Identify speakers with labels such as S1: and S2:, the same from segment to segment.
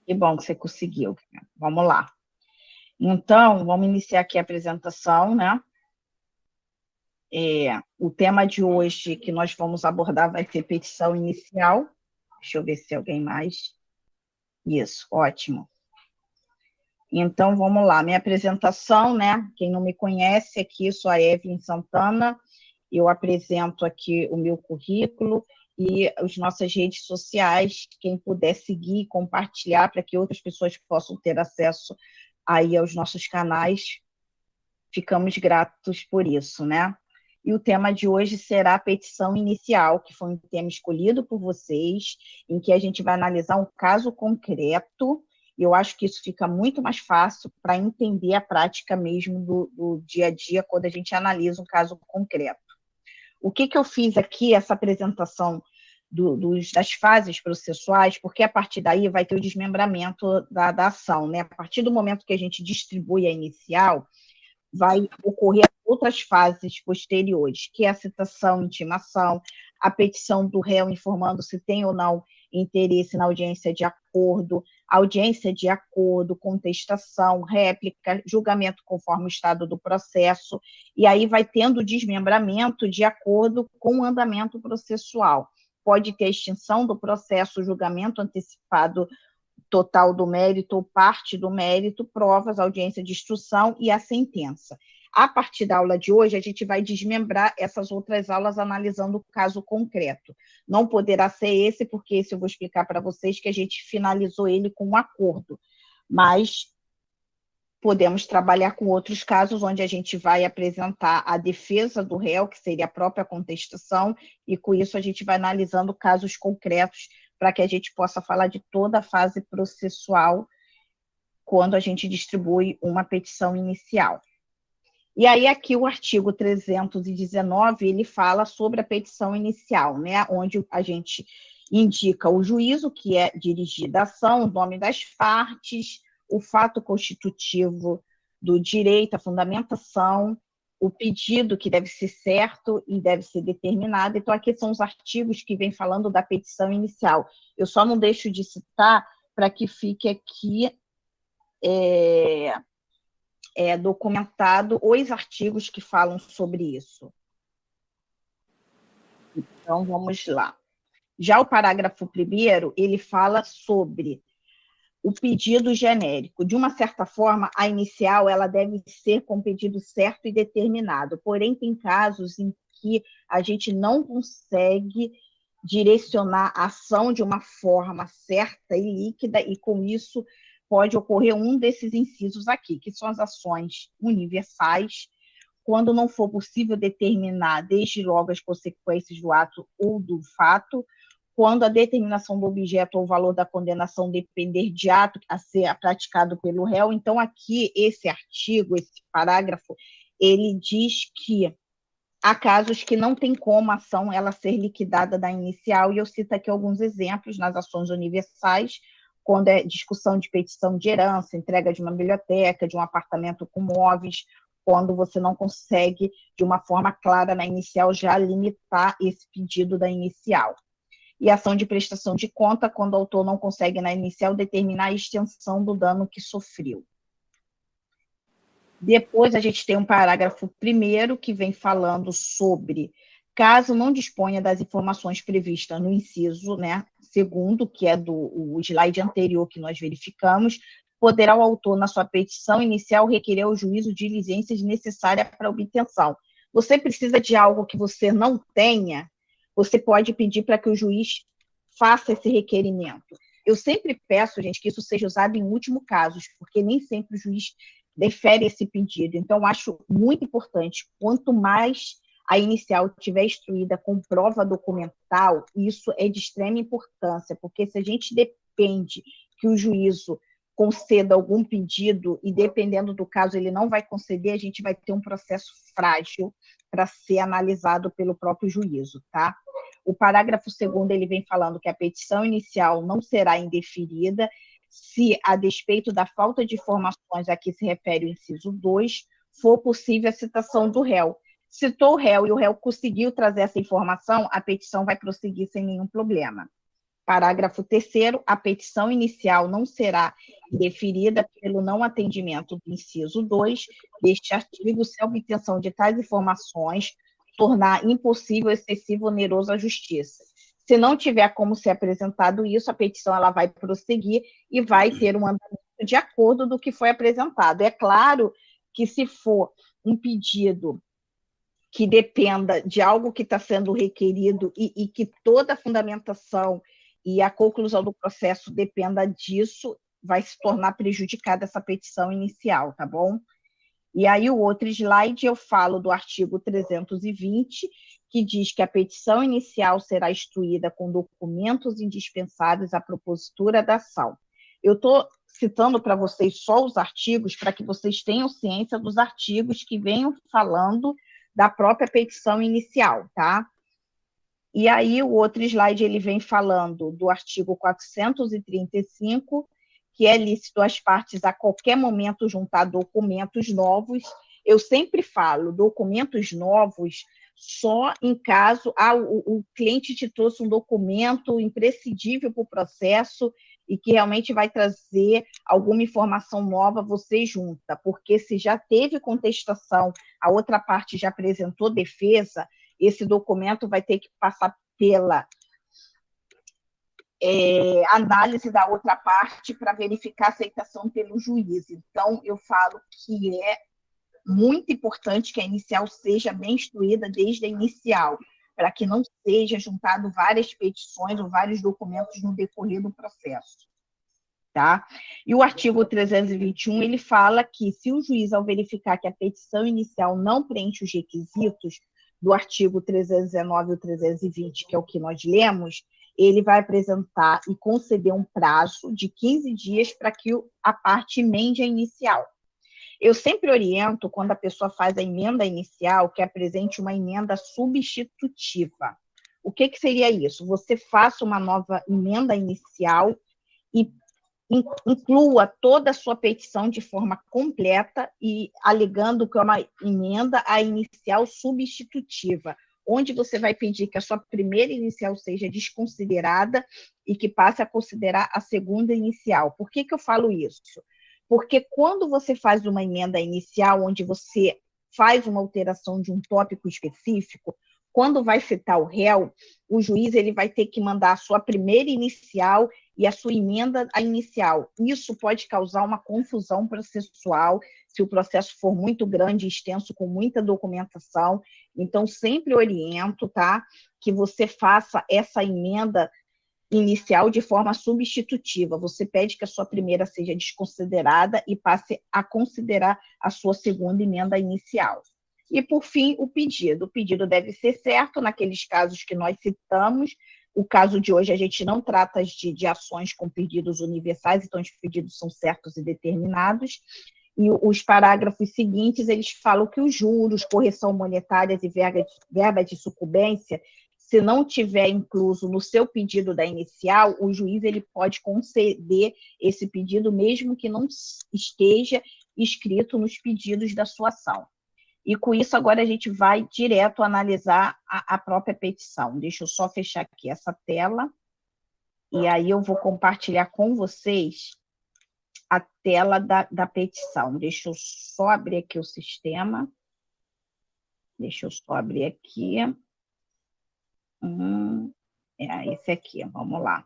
S1: Que bom que você conseguiu. Vamos lá. Então, vamos iniciar aqui a apresentação, né? O tema de hoje que nós vamos abordar vai ser petição inicial. Deixa eu ver se alguém mais. Isso, ótimo. Então, vamos lá. Minha apresentação, né? Quem não me conhece aqui, sou a Evelyn Santana. Eu apresento aqui o meu currículo e as nossas redes sociais. Quem puder seguir e compartilhar para que outras pessoas possam ter acesso aí aos nossos canais, ficamos gratos por isso, né? E o tema de hoje será a petição inicial, que foi um tema escolhido por vocês, em que a gente vai analisar um caso concreto, e eu acho que isso fica muito mais fácil para entender a prática mesmo do dia a dia, quando a gente analisa um caso concreto. O que eu fiz aqui, essa apresentação das fases processuais, porque a partir daí vai ter o desmembramento da ação, né? A partir do momento que a gente distribui a inicial, vai ocorrer outras fases posteriores, que é a citação, intimação, a petição do réu informando se tem ou não interesse na audiência de acordo, contestação, réplica, julgamento conforme o estado do processo, e aí vai tendo desmembramento de acordo com o andamento processual. Pode ter extinção do processo, julgamento antecipado total do mérito ou parte do mérito, provas, audiência de instrução e a sentença. A partir da aula de hoje, a gente vai desmembrar essas outras aulas analisando o caso concreto. Não poderá ser esse, porque esse eu vou explicar para vocês que a gente finalizou ele com um acordo, mas podemos trabalhar com outros casos onde a gente vai apresentar a defesa do réu, que seria a própria contestação, e com isso a gente vai analisando casos concretos para que a gente possa falar de toda a fase processual quando a gente distribui uma petição inicial. E aí aqui o artigo 319, ele fala sobre a petição inicial, né, onde a gente indica o juízo que é dirigida a ação, o nome das partes, o fato constitutivo do direito, a fundamentação, o pedido que deve ser certo e deve ser determinado. Então, aqui são os artigos que vêm falando da petição inicial. Eu só não deixo de citar para que fique aqui documentado os artigos que falam sobre isso. Então, vamos lá. Já o parágrafo 1º, ele fala sobre o pedido genérico. De uma certa forma, a inicial ela deve ser com pedido certo e determinado. Porém, tem casos em que a gente não consegue direcionar a ação de uma forma certa e líquida, e com isso pode ocorrer um desses incisos aqui, que são as ações universais, quando não for possível determinar desde logo as consequências do ato ou do fato, quando a determinação do objeto ou valor da condenação depender de ato a ser praticado pelo réu. Então, aqui, esse artigo, esse parágrafo, ele diz que há casos que não tem como a ação ela ser liquidada da inicial, e eu cito aqui alguns exemplos nas ações universais, quando é discussão de petição de herança, entrega de uma biblioteca, de um apartamento com móveis, quando você não consegue, de uma forma clara na inicial, já limitar esse pedido da inicial. E ação de prestação de conta, quando o autor não consegue, na inicial, determinar a extensão do dano que sofreu. Depois, a gente tem um parágrafo 1º, que vem falando sobre, caso não disponha das informações previstas no inciso, né, segundo, que é do slide anterior que nós verificamos, poderá o autor, na sua petição inicial, requerer ao juízo diligências necessárias para a obtenção. Você precisa de algo que você não tenha, você pode pedir para que o juiz faça esse requerimento. Eu sempre peço, gente, que isso seja usado em último caso, porque nem sempre o juiz defere esse pedido. Então, acho muito importante, quanto mais a inicial estiver instruída com prova documental, isso é de extrema importância, porque se a gente depende que o juízo conceda algum pedido e, dependendo do caso, ele não vai conceder, a gente vai ter um processo frágil para ser analisado pelo próprio juízo, tá? O parágrafo 2º, ele vem falando que a petição inicial não será indeferida se, a despeito da falta de informações a que se refere o inciso 2, for possível a citação do réu. Citou o réu e o réu conseguiu trazer essa informação, a petição vai prosseguir sem nenhum problema. Parágrafo 3º, a petição inicial não será deferida pelo não atendimento do inciso 2 deste artigo, se a obtenção de tais informações tornar impossível, excessivo, oneroso a justiça. Se não tiver como ser apresentado isso, a petição ela vai prosseguir e vai ter um andamento de acordo do que foi apresentado. É claro que se for um pedido que dependa de algo que está sendo requerido e que toda a fundamentação e a conclusão do processo dependa disso, vai se tornar prejudicada essa petição inicial, tá bom? E aí o outro slide eu falo do artigo 320, que diz que a petição inicial será instruída com documentos indispensáveis à propositura da ação. Eu estou citando para vocês só os artigos, para que vocês tenham ciência dos artigos que venham falando da própria petição inicial, tá? E aí o outro slide ele vem falando do artigo 435, que é lícito às partes a qualquer momento juntar documentos novos. Eu sempre falo, documentos novos só em caso o cliente te trouxe um documento imprescindível para o processo e que realmente vai trazer alguma informação nova, você junta, porque se já teve contestação, a outra parte já apresentou defesa, esse documento vai ter que passar pela análise da outra parte para verificar a aceitação pelo juiz. Então, eu falo que é muito importante que a inicial seja bem instruída desde a inicial, para que não seja juntado várias petições ou vários documentos no decorrer do processo. Tá? E o artigo 321, ele fala que se o juiz, ao verificar que a petição inicial não preenche os requisitos do artigo 319 e 320, que é o que nós lemos, ele vai apresentar e conceder um prazo de 15 dias para que a parte emende a inicial. Eu sempre oriento, quando a pessoa faz a emenda inicial, que apresente uma emenda substitutiva. O que seria isso? Você faça uma nova emenda inicial e inclua toda a sua petição de forma completa e alegando que é uma emenda à inicial substitutiva, onde você vai pedir que a sua primeira inicial seja desconsiderada e que passe a considerar a segunda inicial. Por que eu falo isso? Porque quando você faz uma emenda inicial, onde você faz uma alteração de um tópico específico, quando vai citar o réu, o juiz ele vai ter que mandar a sua primeira inicial e a sua emenda à inicial. Isso pode causar uma confusão processual, se o processo for muito grande e extenso, com muita documentação. Então, sempre oriento, tá, que você faça essa emenda inicial de forma substitutiva. Você pede que a sua primeira seja desconsiderada e passe a considerar a sua segunda emenda inicial. E, por fim, o pedido. O pedido deve ser certo naqueles casos que nós citamos. O caso de hoje, a gente não trata de ações com pedidos universais, então os pedidos são certos e determinados. E os parágrafos seguintes, eles falam que os juros, correção monetárias e verba de sucumbência, se não tiver incluso no seu pedido da inicial, o juiz ele pode conceder esse pedido, mesmo que não esteja escrito nos pedidos da sua ação. E com isso, agora a gente vai direto analisar a própria petição. Deixa eu só fechar aqui essa tela, e aí eu vou compartilhar com vocês a tela da petição. Deixa eu só abrir aqui o sistema. Deixa eu só abrir aqui. Esse aqui, vamos lá.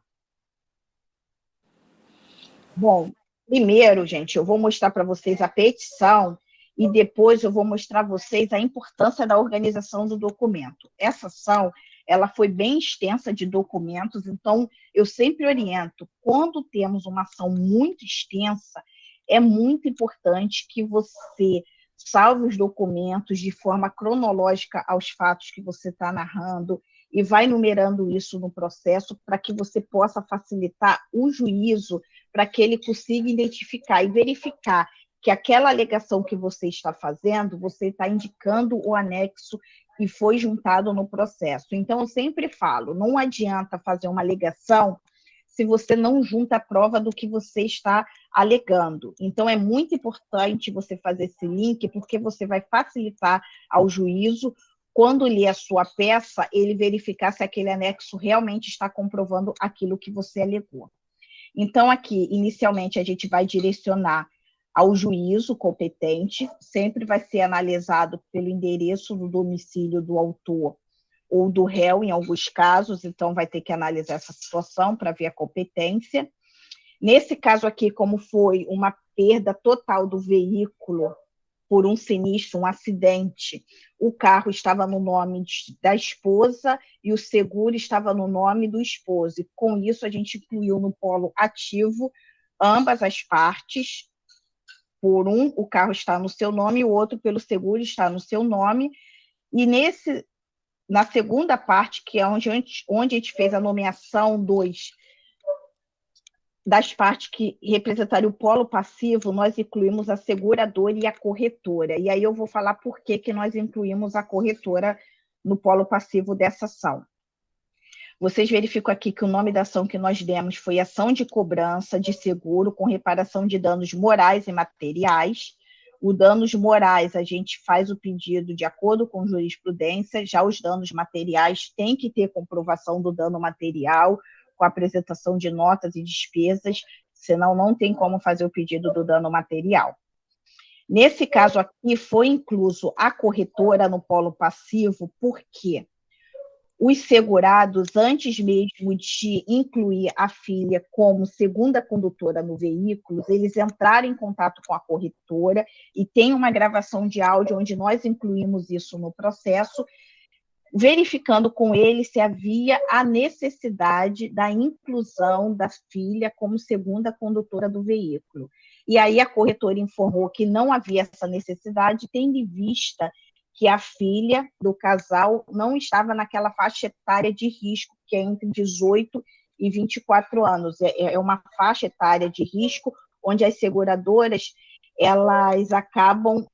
S1: Bom, primeiro, gente, eu vou mostrar para vocês a petição e depois eu vou mostrar a vocês a importância da organização do documento. Essa ação, ela foi bem extensa de documentos, então eu sempre oriento, quando temos uma ação muito extensa, é muito importante que você salve os documentos de forma cronológica aos fatos que você está narrando e vai numerando isso no processo para que você possa facilitar o juízo, para que ele consiga identificar e verificar que aquela alegação que você está fazendo, você está indicando o anexo e foi juntado no processo. Então, eu sempre falo, não adianta fazer uma alegação se você não junta a prova do que você está alegando. Então, é muito importante você fazer esse link, porque você vai facilitar ao juízo quando lê a sua peça, ele verificar se aquele anexo realmente está comprovando aquilo que você alegou. Então, aqui, inicialmente, a gente vai direcionar ao juízo competente, sempre vai ser analisado pelo endereço do domicílio do autor ou do réu, em alguns casos, então vai ter que analisar essa situação para ver a competência. Nesse caso aqui, como foi uma perda total do veículo por um sinistro, um acidente, o carro estava no nome da esposa e o seguro estava no nome do esposo. E com isso, a gente incluiu no polo ativo ambas as partes. Por um, o carro está no seu nome, e o outro, pelo seguro, está no seu nome. E na segunda parte, que é onde a gente fez a nomeação das partes que representariam o polo passivo, nós incluímos a seguradora e a corretora. E aí eu vou falar por que nós incluímos a corretora no polo passivo dessa ação. Vocês verificam aqui que o nome da ação que nós demos foi ação de cobrança de seguro com reparação de danos morais e materiais. O danos morais, a gente faz o pedido de acordo com jurisprudência, já os danos materiais tem que ter comprovação do dano material, com a apresentação de notas e despesas, senão não tem como fazer o pedido do dano material. Nesse caso aqui, foi incluso a corretora no polo passivo, porque os segurados, antes mesmo de incluir a filha como segunda condutora no veículo, eles entraram em contato com a corretora e tem uma gravação de áudio onde nós incluímos isso no processo, verificando com ele se havia a necessidade da inclusão da filha como segunda condutora do veículo. E aí a corretora informou que não havia essa necessidade, tendo em vista que a filha do casal não estava naquela faixa etária de risco, que é entre 18 e 24 anos. É uma faixa etária de risco onde as seguradoras elas acabam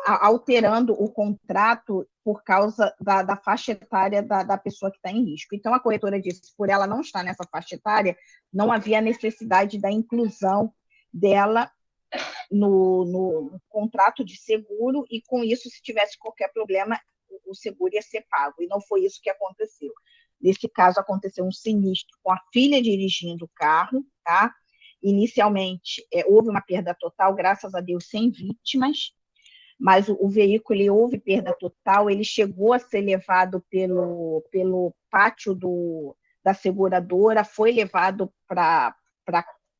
S1: alterando o contrato por causa da faixa etária da pessoa que está em risco. Então, a corretora disse, por ela não estar nessa faixa etária, não havia necessidade da inclusão dela no contrato de seguro, e com isso, se tivesse qualquer problema, o seguro ia ser pago. E não foi isso que aconteceu. Nesse caso, aconteceu um sinistro com a filha dirigindo o carro, tá? Inicialmente, houve uma perda total, graças a Deus, sem vítimas, mas o veículo houve perda total, ele chegou a ser levado pelo pátio da seguradora, foi levado para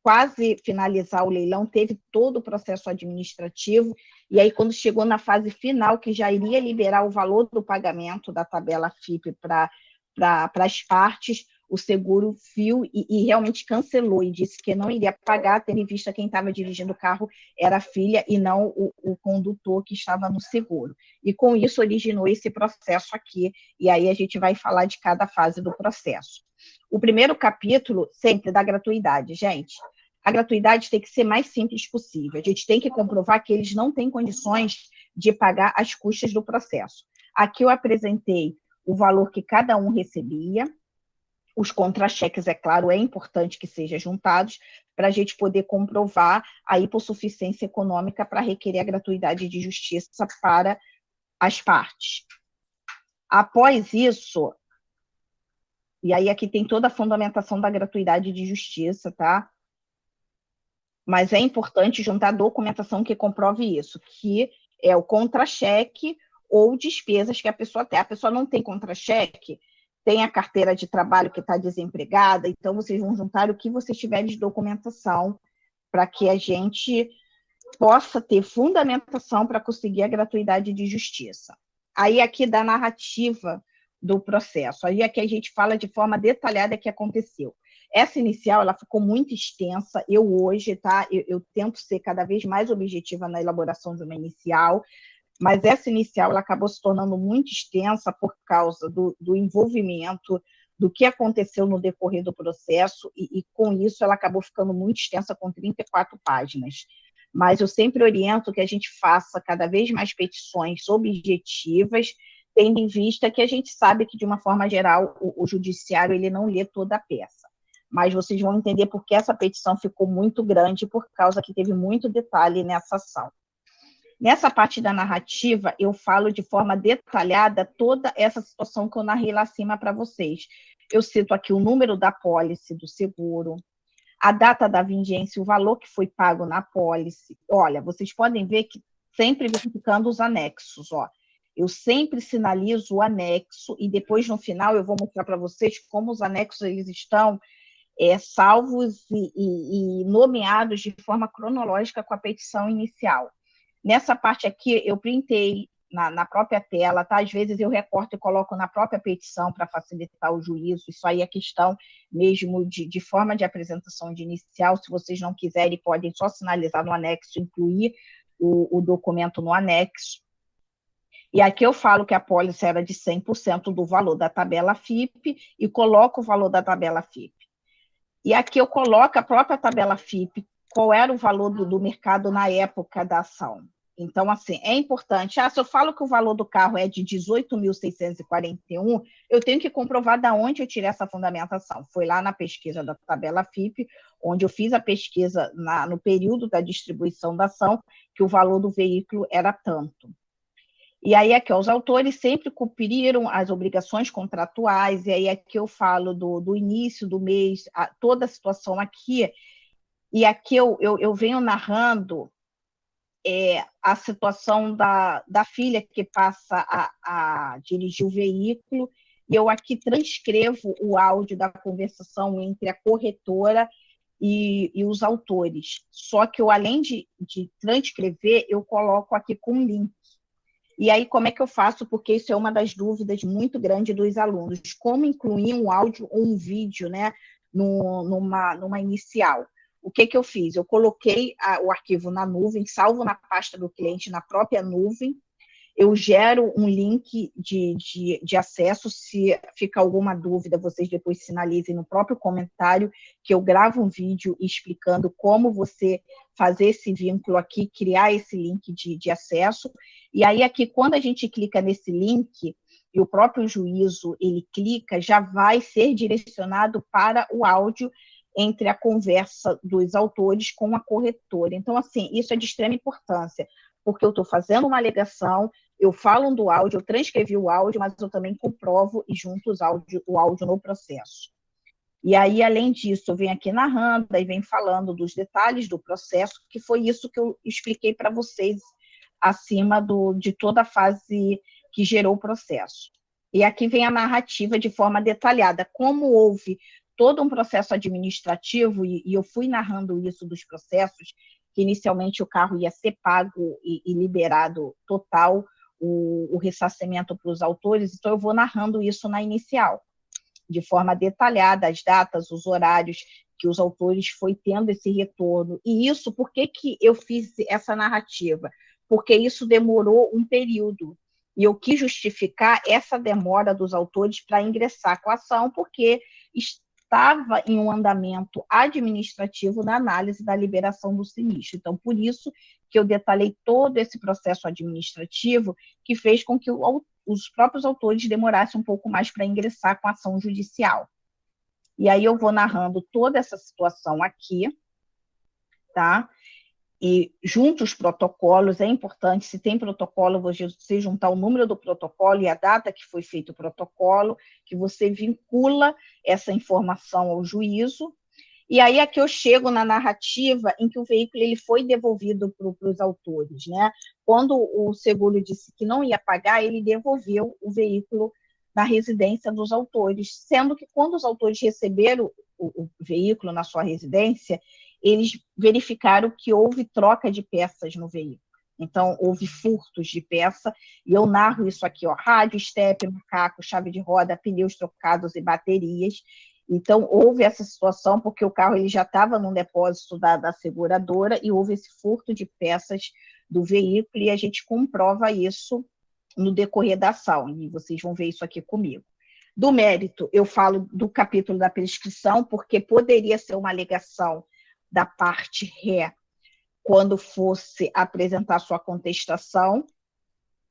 S1: quase finalizar o leilão, teve todo o processo administrativo, e aí quando chegou na fase final, que já iria liberar o valor do pagamento da tabela FIP para as partes, o seguro viu e realmente cancelou, e disse que não iria pagar, tendo em vista quem estava dirigindo o carro era a filha e não o condutor que estava no seguro. E com isso originou esse processo aqui, e aí a gente vai falar de cada fase do processo. O primeiro capítulo, sempre da gratuidade, gente. A gratuidade tem que ser mais simples possível. A gente tem que comprovar que eles não têm condições de pagar as custas do processo. Aqui eu apresentei o valor que cada um recebia. Os contra-cheques, é claro, é importante que sejam juntados para a gente poder comprovar a hipossuficiência econômica para requerer a gratuidade de justiça para as partes. Após isso, e aí aqui tem toda a fundamentação da gratuidade de justiça, tá? Mas é importante juntar a documentação que comprove isso, que é o contra-cheque ou despesas que a pessoa tem. A pessoa não tem contra-cheque, tem a carteira de trabalho que está desempregada, então vocês vão juntar o que vocês tiverem de documentação para que a gente possa ter fundamentação para conseguir a gratuidade de justiça. Aí aqui da narrativa do processo, aí aqui a gente fala de forma detalhada o que aconteceu. Essa inicial, ela ficou muito extensa, eu hoje, tá, eu tento ser cada vez mais objetiva na elaboração de uma inicial, mas essa inicial ela acabou se tornando muito extensa por causa do envolvimento, do que aconteceu no decorrer do processo, e com isso ela acabou ficando muito extensa, com 34 páginas. Mas eu sempre oriento que a gente faça cada vez mais petições objetivas, tendo em vista que a gente sabe que, de uma forma geral, o judiciário ele não lê toda a peça. Mas vocês vão entender porque essa petição ficou muito grande, por causa que teve muito detalhe nessa ação. Nessa parte da narrativa, eu falo de forma detalhada toda essa situação que eu narrei lá acima para vocês. Eu cito aqui o número da pólice do seguro, a data da vigência, o valor que foi pago na pólice. Olha, vocês podem ver que sempre verificando os anexos, ó. Eu sempre sinalizo o anexo e depois, no final, eu vou mostrar para vocês como os anexos eles estão salvos e nomeados de forma cronológica com a petição inicial. Nessa parte aqui, eu printei na própria tela, tá? Às vezes eu recorto e coloco na própria petição para facilitar o juízo. Isso aí é questão mesmo de forma de apresentação de inicial. Se vocês não quiserem, podem só sinalizar no anexo, incluir o documento no anexo. E aqui eu falo que a pólice era de 100% do valor da tabela FIP e coloco o valor da tabela FIP. E aqui eu coloco a própria tabela FIP, qual era o valor do mercado na época da ação. Então, assim, é importante. Se eu falo que o valor do carro é de 18.641, eu tenho que comprovar de onde eu tirei essa fundamentação. Foi lá na pesquisa da tabela FIP, onde eu fiz a pesquisa no período da distribuição da ação, que o valor do veículo era tanto. E aí aqui, os autores sempre cumpriram as obrigações contratuais, e aí aqui eu falo do início do mês, toda a situação aqui, e aqui eu venho narrando a situação da filha que passa a dirigir o veículo, e eu aqui transcrevo o áudio da conversação entre a corretora e os autores. Só que eu, além de transcrever, eu coloco aqui com link. E aí, como é que eu faço? Porque isso é uma das dúvidas muito grande dos alunos. Como incluir um áudio ou um vídeo, né, numa inicial? O que eu fiz? Eu coloquei o arquivo na nuvem, salvo na pasta do cliente, na própria nuvem. Eu gero um link de acesso. Se fica alguma dúvida, vocês depois sinalizem no próprio comentário, que eu gravo um vídeo explicando como você fazer esse vínculo aqui, criar esse link de acesso. E aí, aqui, quando a gente clica nesse link, e o próprio juízo, ele clica, já vai ser direcionado para o áudio entre a conversa dos autores com a corretora. Então, assim, isso é de extrema importância, porque eu estou fazendo uma alegação, eu falo do áudio, eu transcrevi o áudio, mas eu também comprovo e junto o áudio no processo. E aí, além disso, eu venho aqui narrando, aí venho falando dos detalhes do processo, que foi isso que eu expliquei para vocês acima de toda a fase que gerou o processo. E aqui vem a narrativa de forma detalhada, como houve todo um processo administrativo, e eu fui narrando isso dos processos, que inicialmente o carro ia ser pago e liberado total, o ressarcimento para os autores, então eu vou narrando isso na inicial, de forma detalhada, as datas, os horários que os autores foi tendo esse retorno. E isso, por que eu fiz essa narrativa? Porque isso demorou um período, e eu quis justificar essa demora dos autores para ingressar com a ação, porque estava em um andamento administrativo na análise da liberação do sinistro. Então, por isso que eu detalhei todo esse processo administrativo, que fez com que os próprios autores demorassem um pouco mais para ingressar com a ação judicial. E aí eu vou narrando toda essa situação aqui, tá? E junto os protocolos, é importante, se tem protocolo, você juntar o número do protocolo e a data que foi feito o protocolo, que você vincula essa informação ao juízo. E aí aqui eu chego na narrativa em que o veículo ele foi devolvido para os autores, né? Quando o seguro disse que não ia pagar, ele devolveu o veículo na residência dos autores, sendo que quando os autores receberam o veículo na sua residência, eles verificaram que houve troca de peças no veículo. Então, houve furtos de peça, e eu narro isso aqui, ó, rádio, estepe, macaco, chave de roda, pneus trocados e baterias. Então, houve essa situação, porque o carro ele já estava num depósito da seguradora, e houve esse furto de peças do veículo, e a gente comprova isso no decorrer da ação, e vocês vão ver isso aqui comigo. Do mérito, eu falo do capítulo da prescrição, porque poderia ser uma alegação da parte ré, quando fosse apresentar sua contestação,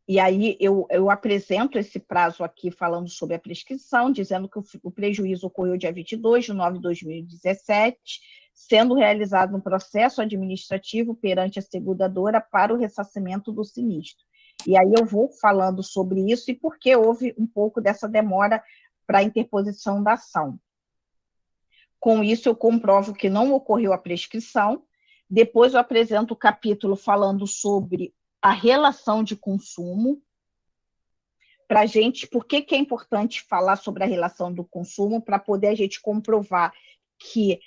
S1: e aí eu apresento esse prazo aqui falando sobre a prescrição, dizendo que o prejuízo ocorreu dia 22 de 9 de 2017, sendo realizado um processo administrativo perante a seguradora para o ressarcimento do sinistro. E aí eu vou falando sobre isso e por que houve um pouco dessa demora para a interposição da ação. Com isso, eu comprovo que não ocorreu a prescrição. Depois, eu apresento o capítulo falando sobre a relação de consumo. Para a gente, por que é importante falar sobre a relação do consumo? Para poder a gente comprovar que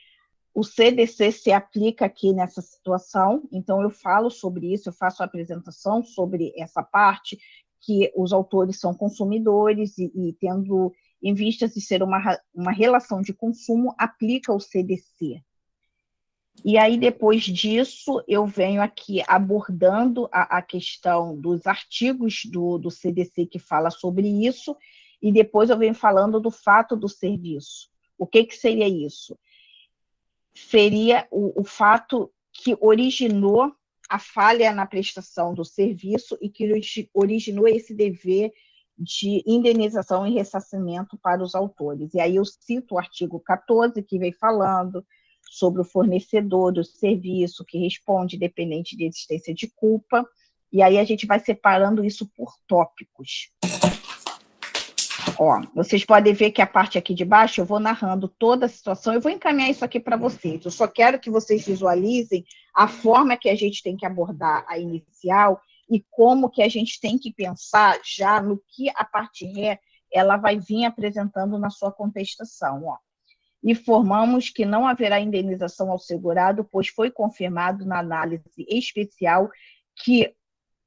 S1: o CDC se aplica aqui nessa situação. Então, eu falo sobre isso, eu faço a apresentação sobre essa parte, que os autores são consumidores e tendo em vista de ser uma relação de consumo, aplica o CDC. E aí, depois disso, eu venho aqui abordando a questão dos artigos do CDC que fala sobre isso, e depois eu venho falando do fato do serviço. O que seria isso? Seria o fato que originou a falha na prestação do serviço e que originou esse dever de indenização e ressarcimento para os autores. E aí eu cito o artigo 14, que vem falando sobre o fornecedor do serviço, que responde dependente de existência de culpa, e aí a gente vai separando isso por tópicos. Ó, vocês podem ver que a parte aqui de baixo, eu vou narrando toda a situação, eu vou encaminhar isso aqui para vocês, eu só quero que vocês visualizem a forma que a gente tem que abordar a inicial e como que a gente tem que pensar já no que a parte ré, ela vai vir apresentando na sua contestação, ó. Informamos que não haverá indenização ao segurado, pois foi confirmado na análise especial que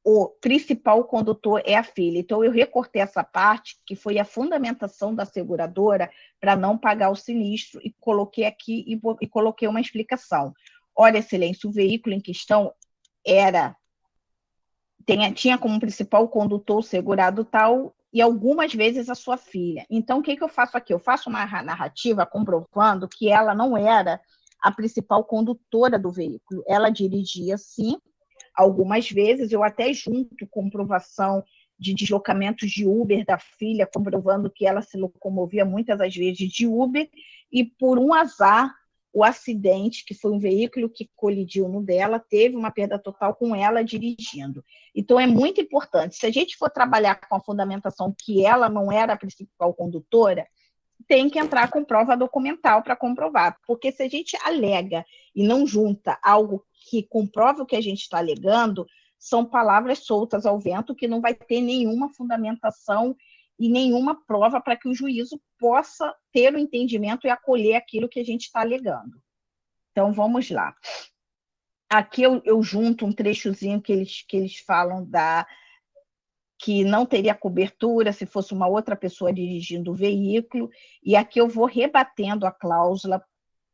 S1: o principal condutor é a filha. Então, eu recortei essa parte, que foi a fundamentação da seguradora para não pagar o sinistro, e coloquei aqui e coloquei uma explicação. Olha, Excelência, o veículo em questão tinha como principal condutor o segurado tal, e algumas vezes a sua filha. Então, o que eu faço aqui? Eu faço uma narrativa comprovando que ela não era a principal condutora do veículo. Ela dirigia, sim, algumas vezes, eu até junto comprovação de deslocamentos de Uber da filha, comprovando que ela se locomovia muitas das vezes de Uber, e por um azar, o acidente, que foi um veículo que colidiu no dela, teve uma perda total com ela dirigindo. Então, é muito importante, se a gente for trabalhar com a fundamentação que ela não era a principal condutora, tem que entrar com prova documental para comprovar, porque se a gente alega e não junta algo que comprove o que a gente está alegando, são palavras soltas ao vento que não vai ter nenhuma fundamentação e nenhuma prova para que o juízo possa ter o entendimento e acolher aquilo que a gente está alegando. Então, vamos lá. Aqui eu junto um trechozinho que eles falam que não teria cobertura se fosse uma outra pessoa dirigindo o veículo, e aqui eu vou rebatendo a cláusula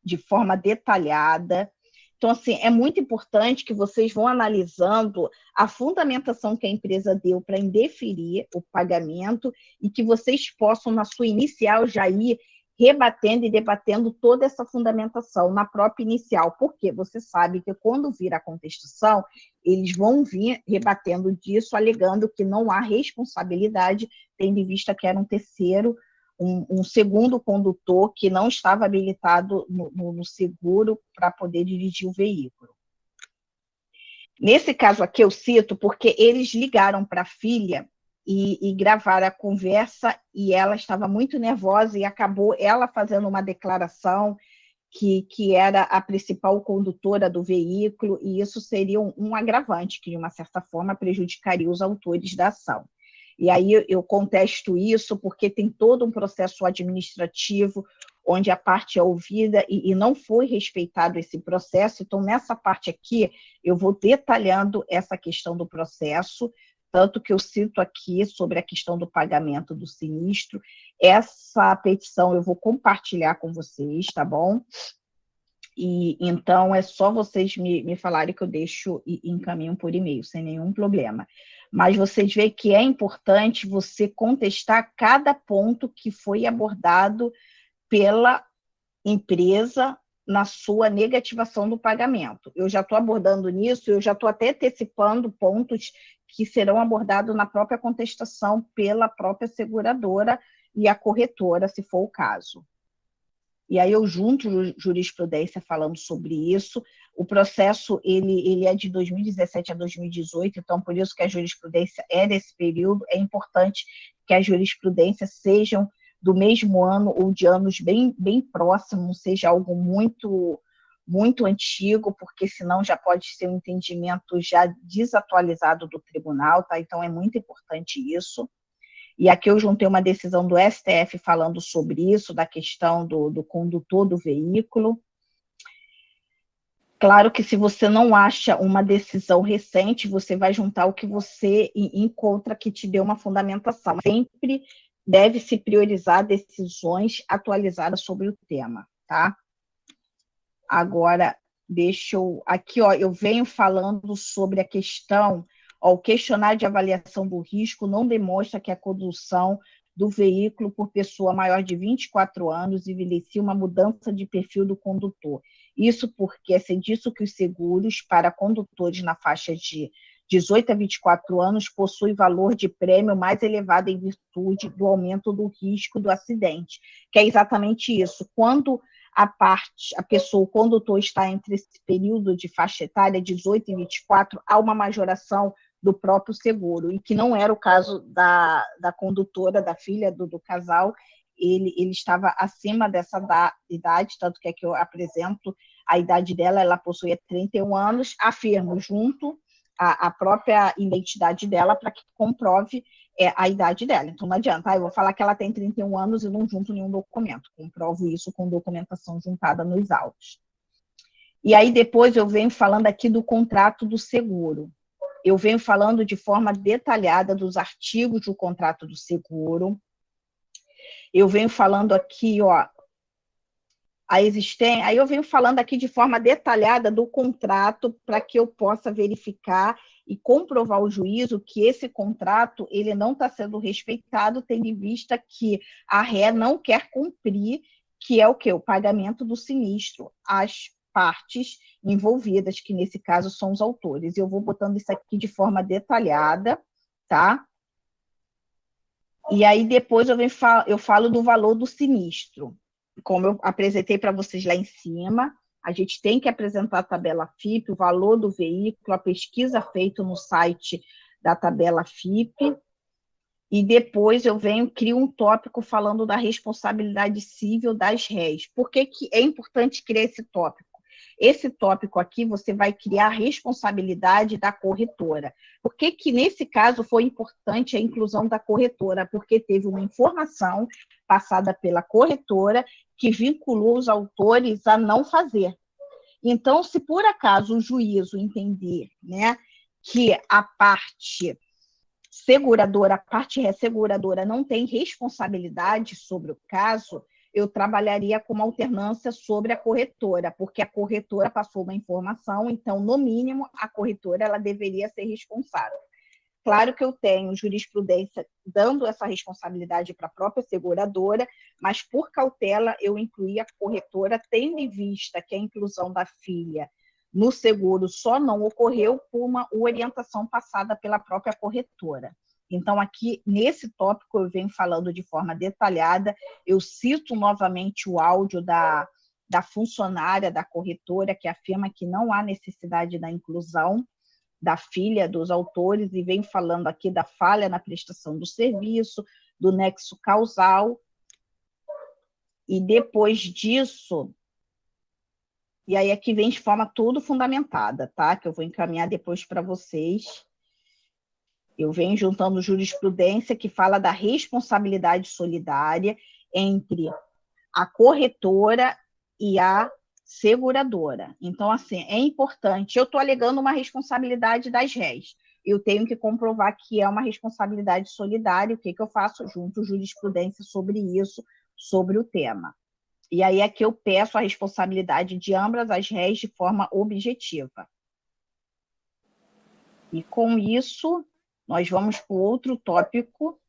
S1: de forma detalhada. Então, assim, é muito importante que vocês vão analisando a fundamentação que a empresa deu para indeferir o pagamento e que vocês possam, na sua inicial, já ir rebatendo e debatendo toda essa fundamentação na própria inicial, porque você sabe que quando vir a contestação, eles vão vir rebatendo disso, alegando que não há responsabilidade, tendo em vista que era um terceiro, um segundo condutor que não estava habilitado no seguro para poder dirigir o veículo. Nesse caso aqui eu cito porque eles ligaram para a filha e gravaram a conversa, e ela estava muito nervosa e acabou ela fazendo uma declaração que era a principal condutora do veículo, e isso seria um agravante que, de uma certa forma, prejudicaria os autores da ação. E aí eu contesto isso porque tem todo um processo administrativo onde a parte é ouvida e não foi respeitado esse processo. Então, nessa parte aqui, eu vou detalhando essa questão do processo, tanto que eu cito aqui sobre a questão do pagamento do sinistro. Essa petição eu vou compartilhar com vocês, tá bom? E então é só vocês me falarem que eu deixo e encaminho por e-mail, sem nenhum problema. Mas vocês veem que é importante você contestar cada ponto que foi abordado pela empresa na sua negativação do pagamento. Eu já estou abordando nisso, eu já estou até antecipando pontos que serão abordados na própria contestação pela própria seguradora e a corretora, se for o caso. e aí eu junto jurisprudência falando sobre isso. O processo ele é de 2017 a 2018, então por isso que a jurisprudência é desse período. É importante que as jurisprudências sejam do mesmo ano ou de anos bem próximos, seja algo muito antigo, porque senão já pode ser um entendimento já desatualizado do tribunal, tá? Então é muito importante isso. E aqui eu juntei uma decisão do STF falando sobre isso, da questão do condutor do veículo. Claro que se você não acha uma decisão recente, você vai juntar o que você encontra que te deu uma fundamentação. Sempre deve-se priorizar decisões atualizadas sobre o tema, tá? Agora, deixa eu... Aqui, ó, eu venho falando sobre a questão... O questionário de avaliação do risco não demonstra que a condução do veículo por pessoa maior de 24 anos evidencia uma mudança de perfil do condutor. Isso porque é disso que os seguros para condutores na faixa de 18 a 24 anos possuem valor de prêmio mais elevado em virtude do aumento do risco do acidente, que é exatamente isso. Quando a pessoa, o condutor está entre esse período de faixa etária, 18 e 24, há uma majoração do próprio seguro, e que não era o caso da condutora, da filha do casal. Ele estava acima dessa idade, tanto que aqui eu apresento a idade dela, ela possuía 31 anos, afirmo junto a própria identidade dela para que comprove a idade dela. Então não adianta, eu vou falar que ela tem 31 anos e não junto nenhum documento, comprovo isso com documentação juntada nos autos. E aí depois eu venho falando aqui do contrato do seguro. Eu venho falando de forma detalhada dos artigos do contrato do seguro. Eu venho falando aqui, ó, aí eu venho falando aqui de forma detalhada do contrato para que eu possa verificar e comprovar ao juízo que esse contrato ele não está sendo respeitado, tendo em vista que a ré não quer cumprir, que é o quê? O pagamento do sinistro às partes envolvidas, que nesse caso são os autores. Eu vou botando isso aqui de forma detalhada, tá? E aí depois eu falo do valor do sinistro. Como eu apresentei para vocês lá em cima, a gente tem que apresentar a tabela FIP, o valor do veículo, a pesquisa feita no site da tabela FIP, e depois eu crio um tópico falando da responsabilidade civil das réis. Por que é importante criar esse tópico? Esse tópico aqui, você vai criar a responsabilidade da corretora. Por que nesse caso foi importante a inclusão da corretora? Porque teve uma informação passada pela corretora que vinculou os autores a não fazer. Então, se por acaso o juízo entender, né, que a parte seguradora, a parte resseguradora não tem responsabilidade sobre o caso, eu trabalharia com uma alternância sobre a corretora, porque a corretora passou uma informação, então, no mínimo, a corretora ela deveria ser responsável. Claro que eu tenho jurisprudência dando essa responsabilidade para a própria seguradora, mas por cautela eu incluí a corretora, tendo em vista que a inclusão da filha no seguro só não ocorreu por uma orientação passada pela própria corretora. Então, aqui, nesse tópico, eu venho falando de forma detalhada, eu cito novamente o áudio da funcionária da corretora, que afirma que não há necessidade da inclusão da filha dos autores, e venho falando aqui da falha na prestação do serviço, do nexo causal, e depois disso... E aí aqui vem de forma tudo fundamentada, tá? Que eu vou encaminhar depois para vocês. Eu venho juntando jurisprudência que fala da responsabilidade solidária entre a corretora e a seguradora. Então, assim, é importante. Eu estou alegando uma responsabilidade das réis. Eu tenho que comprovar que é uma responsabilidade solidária. O que eu faço? Junto jurisprudência sobre isso, sobre o tema. E aí aqui eu peço a responsabilidade de ambas as réis de forma objetiva. E com isso, nós vamos para o outro tópico.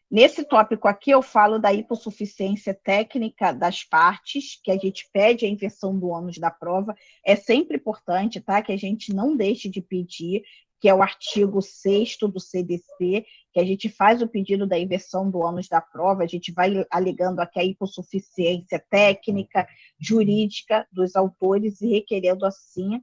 S1: Nesse tópico aqui eu falo da hipossuficiência técnica das partes, que a gente pede a inversão do ônus da prova. É sempre importante, tá? Que a gente não deixe de pedir, que é o artigo 6º do CDC, que a gente faz o pedido da inversão do ônus da prova, a gente vai alegando aqui a hipossuficiência técnica, jurídica dos autores e requerendo, assim,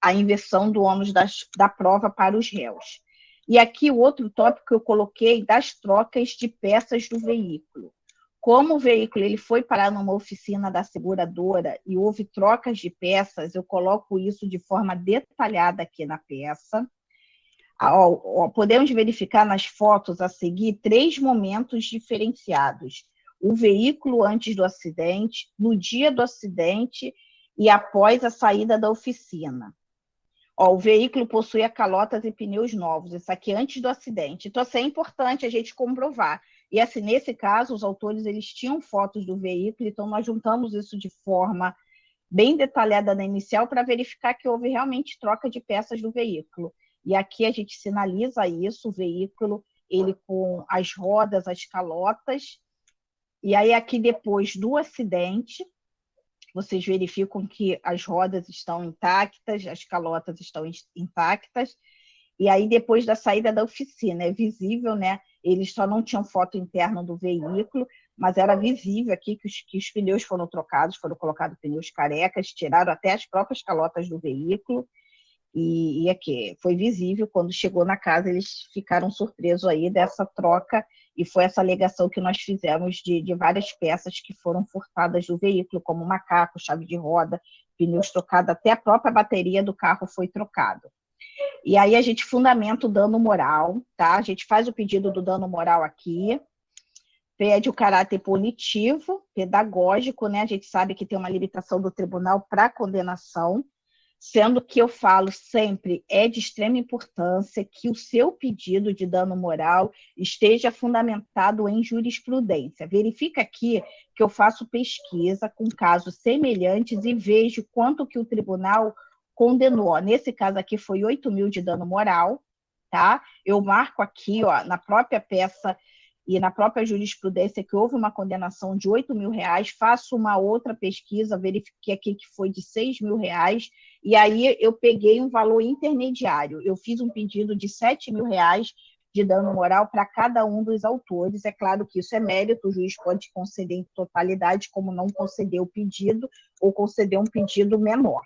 S1: a inversão do ônus da prova para os réus. E aqui o outro tópico que eu coloquei das trocas de peças do veículo. Como o veículo ele foi parar numa oficina da seguradora e houve trocas de peças, eu coloco isso de forma detalhada aqui na peça. Podemos verificar nas fotos a seguir 3 momentos diferenciados. O veículo antes do acidente, no dia do acidente e após a saída da oficina. O veículo possuía calotas e pneus novos, isso aqui antes do acidente. Então, assim, é importante a gente comprovar. E, assim, nesse caso, os autores eles tinham fotos do veículo, então nós juntamos isso de forma bem detalhada na inicial para verificar que houve realmente troca de peças do veículo. E aqui a gente sinaliza isso, o veículo, ele com as rodas, as calotas. E aí, aqui depois do acidente, vocês verificam que as rodas estão intactas, as calotas estão intactas, e aí depois da saída da oficina, é visível, né? Eles só não tinham foto interna do veículo, mas era visível aqui que os pneus foram trocados, foram colocados pneus carecas, tiraram até as próprias calotas do veículo, e aqui foi visível, quando chegou na casa, eles ficaram surpresos aí dessa troca, e foi essa alegação que nós fizemos de várias peças que foram furtadas do veículo, como macaco, chave de roda, pneus trocados, até a própria bateria do carro foi trocada. E aí a gente fundamenta o dano moral, tá? A gente faz o pedido do dano moral aqui, pede o caráter punitivo, pedagógico, né? A gente sabe que tem uma limitação do tribunal para condenação, sendo que eu falo sempre, é de extrema importância que o seu pedido de dano moral esteja fundamentado em jurisprudência. Verifica aqui que eu faço pesquisa com casos semelhantes e vejo quanto que o tribunal condenou. Nesse caso aqui foi 8 mil de dano moral, tá? Eu marco aqui, ó, na própria peça e na própria jurisprudência que houve uma condenação de 8 mil reais, faço uma outra pesquisa, verifiquei aqui que foi de 6 mil reais, e aí eu peguei um valor intermediário, eu fiz um pedido de 7 mil reais de dano moral para cada um dos autores, é claro que isso é mérito, o juiz pode conceder em totalidade, como não conceder o pedido, ou conceder um pedido menor.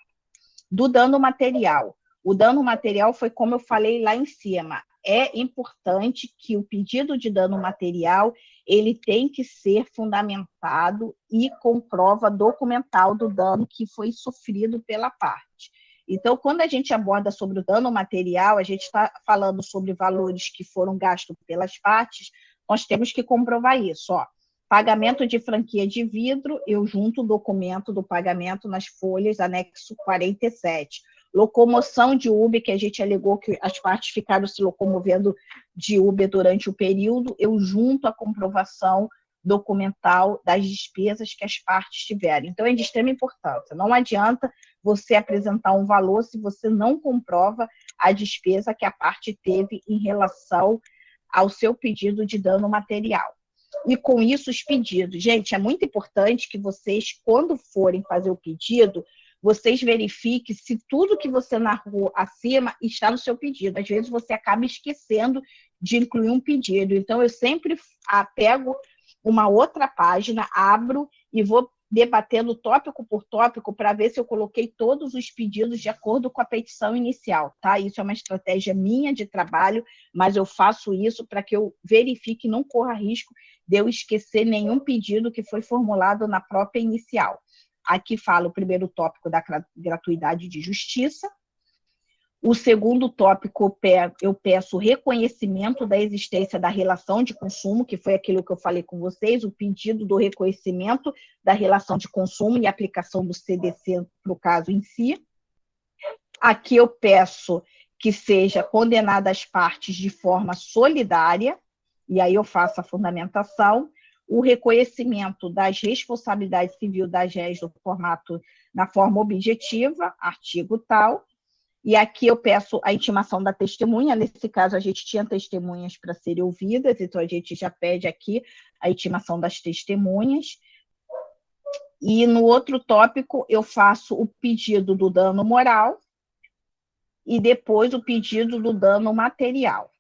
S1: Do dano material, o dano material foi como eu falei lá em cima, é importante que o pedido de dano material ele tem que ser fundamentado e com prova documental do dano que foi sofrido pela parte. Então, quando a gente aborda sobre o dano material, a gente está falando sobre valores que foram gastos pelas partes, nós temos que comprovar isso. Ó. Pagamento de franquia de vidro, eu junto o documento do pagamento nas folhas, anexo 47. Locomoção de Uber, que a gente alegou que as partes ficaram se locomovendo de Uber durante o período, eu junto a comprovação documental das despesas que as partes tiverem. Então, é de extrema importância. Não adianta você apresentar um valor se você não comprova a despesa que a parte teve em relação ao seu pedido de dano material. E com isso, os pedidos. Gente, é muito importante que vocês, quando forem fazer o pedido, vocês verifiquem se tudo que você narrou acima está no seu pedido. Às vezes você acaba esquecendo de incluir um pedido. Então, eu sempre pego uma outra página, abro e vou debatendo tópico por tópico para ver se eu coloquei todos os pedidos de acordo com a petição inicial, tá? Isso é uma estratégia minha de trabalho, mas eu faço isso para que eu verifique e não corra risco de eu esquecer nenhum pedido que foi formulado na própria inicial. Aqui fala o primeiro tópico da gratuidade de justiça. O segundo tópico, eu peço reconhecimento da existência da relação de consumo, que foi aquilo que eu falei com vocês, o pedido do reconhecimento da relação de consumo e aplicação do CDC para o caso em si. Aqui eu peço que seja condenada as partes de forma solidária, e aí eu faço a fundamentação. O reconhecimento das responsabilidades civil das réis no formato, na forma objetiva, artigo tal, e aqui eu peço a intimação da testemunha, nesse caso a gente tinha testemunhas para serem ouvidas, então a gente já pede aqui a intimação das testemunhas, e no outro tópico eu faço o pedido do dano moral, e depois o pedido do dano material.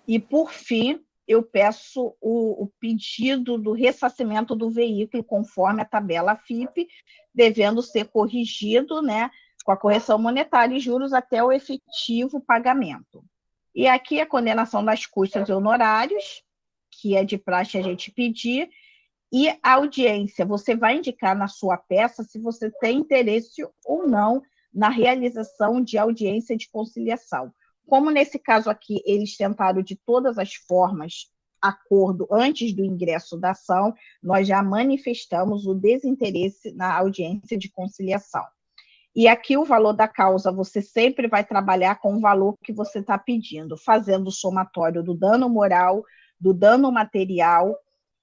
S1: E, por fim, eu peço o pedido do ressarcimento do veículo conforme a tabela FIP, devendo ser corrigido, né, com a correção monetária e juros até o efetivo pagamento. E aqui a condenação das custas e honorários, que é de praxe a gente pedir, e a audiência. Você vai indicar na sua peça se você tem interesse ou não na realização de audiência de conciliação. Como nesse caso aqui, eles tentaram de todas as formas acordo antes do ingresso da ação, nós já manifestamos o desinteresse na audiência de conciliação. E aqui o valor da causa, você sempre vai trabalhar com o valor que você está pedindo, fazendo o somatório do dano moral, do dano material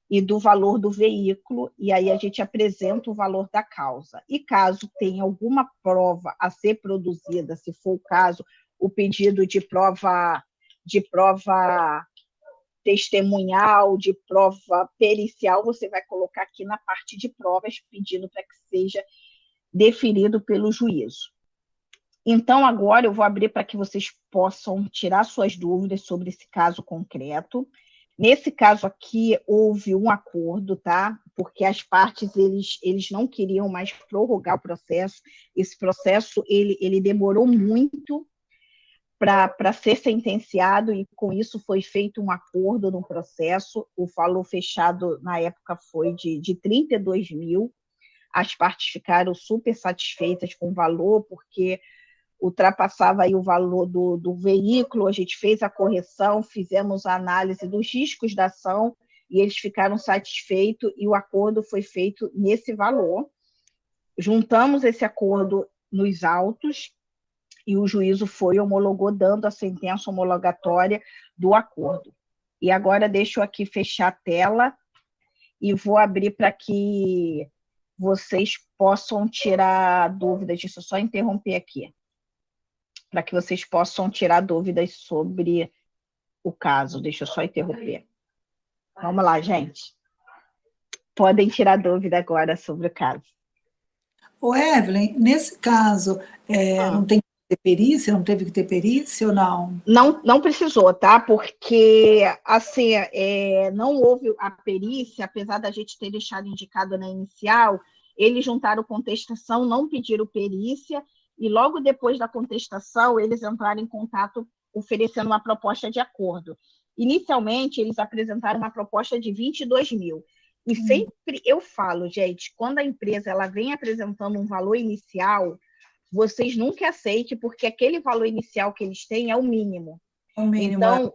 S1: e do valor do veículo, e aí a gente apresenta o valor da causa. E caso tenha alguma prova a ser produzida, se for o caso, o pedido de prova testemunhal, de prova pericial, você vai colocar aqui na parte de provas, pedindo para que seja definido pelo juízo. Então, agora eu vou abrir para que vocês possam tirar suas dúvidas sobre esse caso concreto. Nesse caso aqui, houve um acordo, tá? Porque as partes, eles não queriam mais prorrogar o processo. Esse processo, ele demorou muito para ser sentenciado, e com isso foi feito um acordo no processo. O valor fechado, na época, foi de 32 mil. As partes ficaram super satisfeitas com o valor, porque ultrapassava aí o valor do veículo, a gente fez a correção, fizemos a análise dos riscos da ação, e eles ficaram satisfeitos, e o acordo foi feito nesse valor. Juntamos esse acordo nos autos, e o juízo homologou, dando a sentença homologatória do acordo. E agora deixo aqui fechar a tela, e vou abrir para que vocês possam tirar dúvidas. Deixa eu só interromper aqui, para que vocês possam tirar dúvidas sobre o caso. Deixa eu só interromper. Vamos lá, gente. Podem tirar dúvida agora sobre o caso.
S2: Ô, Evelyn, nesse caso, não tem que ter perícia? Não teve que ter perícia ou não?
S1: Não precisou, tá? Porque, assim, não houve a perícia, apesar da gente ter deixado indicado na inicial, eles juntaram contestação, não pediram perícia, e logo depois da contestação, eles entraram em contato oferecendo uma proposta de acordo. Inicialmente, eles apresentaram uma proposta de 22 mil. E sempre eu falo, gente, quando a empresa ela vem apresentando um valor inicial, vocês nunca aceitem, porque aquele valor inicial que eles têm é o mínimo. Então,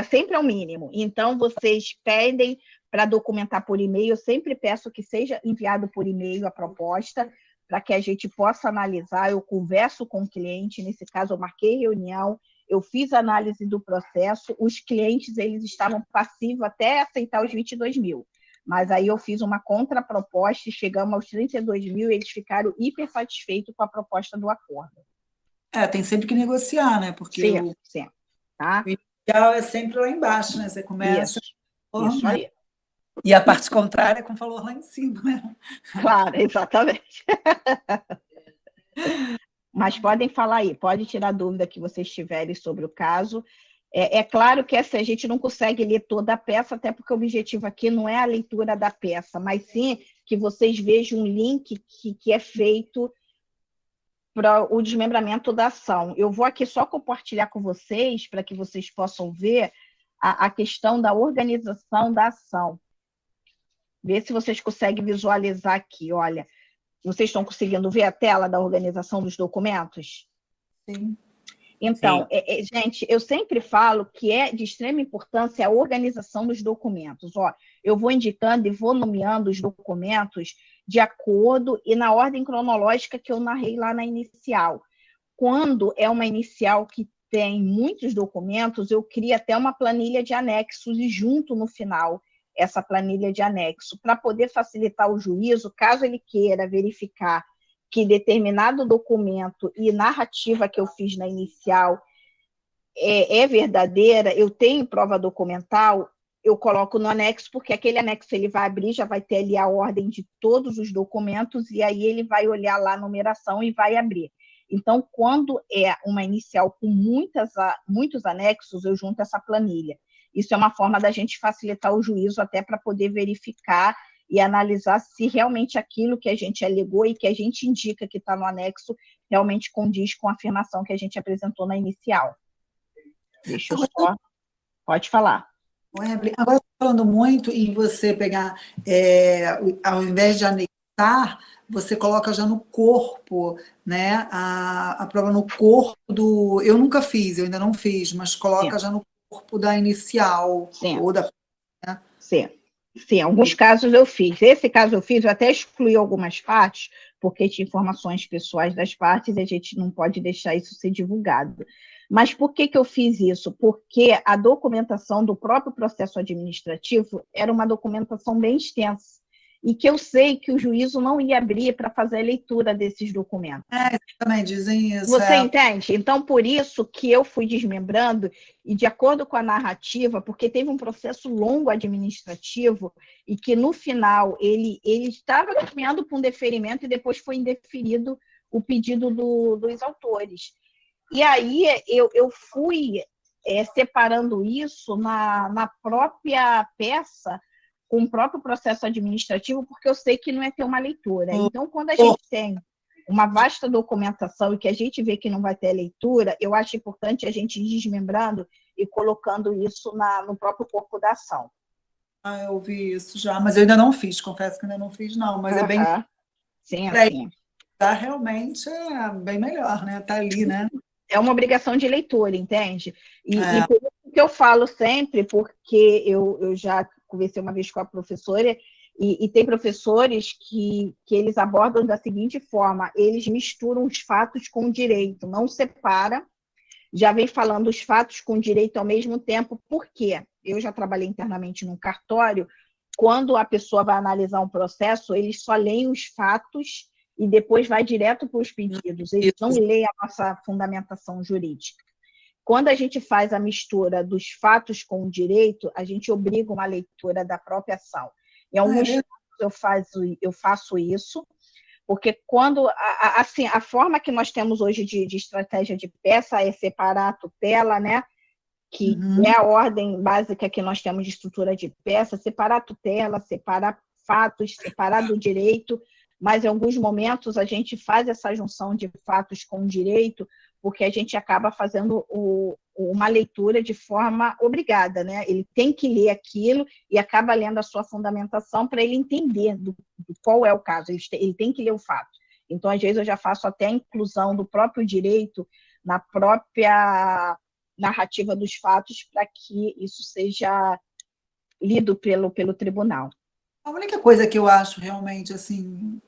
S1: sempre o mínimo. Então, vocês pedem para documentar por e-mail. Eu sempre peço que seja enviado por e-mail a proposta, para que a gente possa analisar. Eu converso com o cliente, nesse caso eu marquei reunião, eu fiz análise do processo, os clientes eles estavam passivos até aceitar os 22 mil, mas aí eu fiz uma contraproposta e chegamos aos 32 mil, e eles ficaram hiper satisfeitos com a proposta do acordo.
S2: Tem sempre que negociar, né? Porque
S1: sempre, tá?
S2: O inicial é sempre lá embaixo, né? Você começa...
S1: Isso aí.
S2: E a parte contrária é com valor lá em cima, né?
S1: Claro, exatamente. Mas podem falar aí, pode tirar dúvida que vocês tiverem sobre o caso. É claro que a gente não consegue ler toda a peça, até porque o objetivo aqui não é a leitura da peça, mas sim que vocês vejam um link que é feito para o desmembramento da ação. Eu vou aqui só compartilhar com vocês, para que vocês possam ver a questão da organização da ação. Ver se vocês conseguem visualizar aqui, olha. Vocês estão conseguindo ver a tela da organização dos documentos?
S2: Sim.
S1: Então, gente, eu sempre falo que é de extrema importância a organização dos documentos. Eu vou indicando e vou nomeando os documentos de acordo e na ordem cronológica que eu narrei lá na inicial. Quando é uma inicial que tem muitos documentos, eu crio até uma planilha de anexos e junto no final essa planilha de anexo, para poder facilitar o juízo, caso ele queira verificar que determinado documento e narrativa que eu fiz na inicial é verdadeira, eu tenho prova documental, eu coloco no anexo, porque aquele anexo ele vai abrir, já vai ter ali a ordem de todos os documentos, e aí ele vai olhar lá a numeração e vai abrir. Então, quando é uma inicial com muitos anexos, eu junto essa planilha. Isso é uma forma da gente facilitar o juízo até para poder verificar e analisar se realmente aquilo que a gente alegou e que a gente indica que está no anexo realmente condiz com a afirmação que a gente apresentou na inicial. Deixa eu só... Pode falar.
S2: Agora, falando muito em você pegar, ao invés de anexar, você coloca já no corpo, né? A prova no corpo do... Eu nunca fiz, eu ainda não fiz, mas coloca já no corpo da inicial.
S1: Sim.
S2: Ou da... Né?
S1: Sim. Sim, alguns casos eu fiz. Esse caso eu fiz, eu até excluí algumas partes, porque tinha informações pessoais das partes e a gente não pode deixar isso ser divulgado. Mas por que eu fiz isso? Porque a documentação do próprio processo administrativo era uma documentação bem extensa, e que eu sei que o juízo não ia abrir para fazer a leitura desses documentos.
S2: Também dizem isso.
S1: Você entende? Então, por isso que eu fui desmembrando, e de acordo com a narrativa, porque teve um processo longo administrativo, e que no final ele estava caminhando para um deferimento e depois foi indeferido o pedido dos autores. E aí eu fui separando isso na própria peça, com o próprio processo administrativo, porque eu sei que não é ter uma leitura. Então, quando a gente tem uma vasta documentação e que a gente vê que não vai ter leitura, eu acho importante a gente ir desmembrando e colocando isso no próprio corpo da ação.
S2: Eu vi isso já, mas eu ainda não fiz, confesso que ainda não fiz, não, mas é bem...
S1: Sim, sim.
S2: Tá, realmente é bem melhor, né? Tá ali, né?
S1: É uma obrigação de leitura, entende? E por isso que eu falo sempre, porque eu já conversei uma vez com a professora, e tem professores que eles abordam da seguinte forma: eles misturam os fatos com o direito, não separa, já vem falando os fatos com o direito ao mesmo tempo. Por quê? Eu já trabalhei internamente num cartório, quando a pessoa vai analisar um processo, eles só leem os fatos e depois vai direto para os pedidos, eles não leem a nossa fundamentação jurídica. Quando a gente faz a mistura dos fatos com o direito, a gente obriga uma leitura da própria ação. Em alguns casos eu faço isso, porque quando, assim, a forma que nós temos hoje de estratégia de peça é separar a tutela, né? Que é a ordem básica que nós temos de estrutura de peça, separar a tutela, separar fatos, separar do direito, mas em alguns momentos a gente faz essa junção de fatos com direito, porque a gente acaba fazendo uma leitura de forma obrigada, né? Ele tem que ler aquilo e acaba lendo a sua fundamentação para ele entender do qual é o caso, ele tem que ler o fato. Então, às vezes, eu já faço até a inclusão do próprio direito na própria narrativa dos fatos para que isso seja lido pelo tribunal.
S2: A única coisa que eu acho realmente, assim,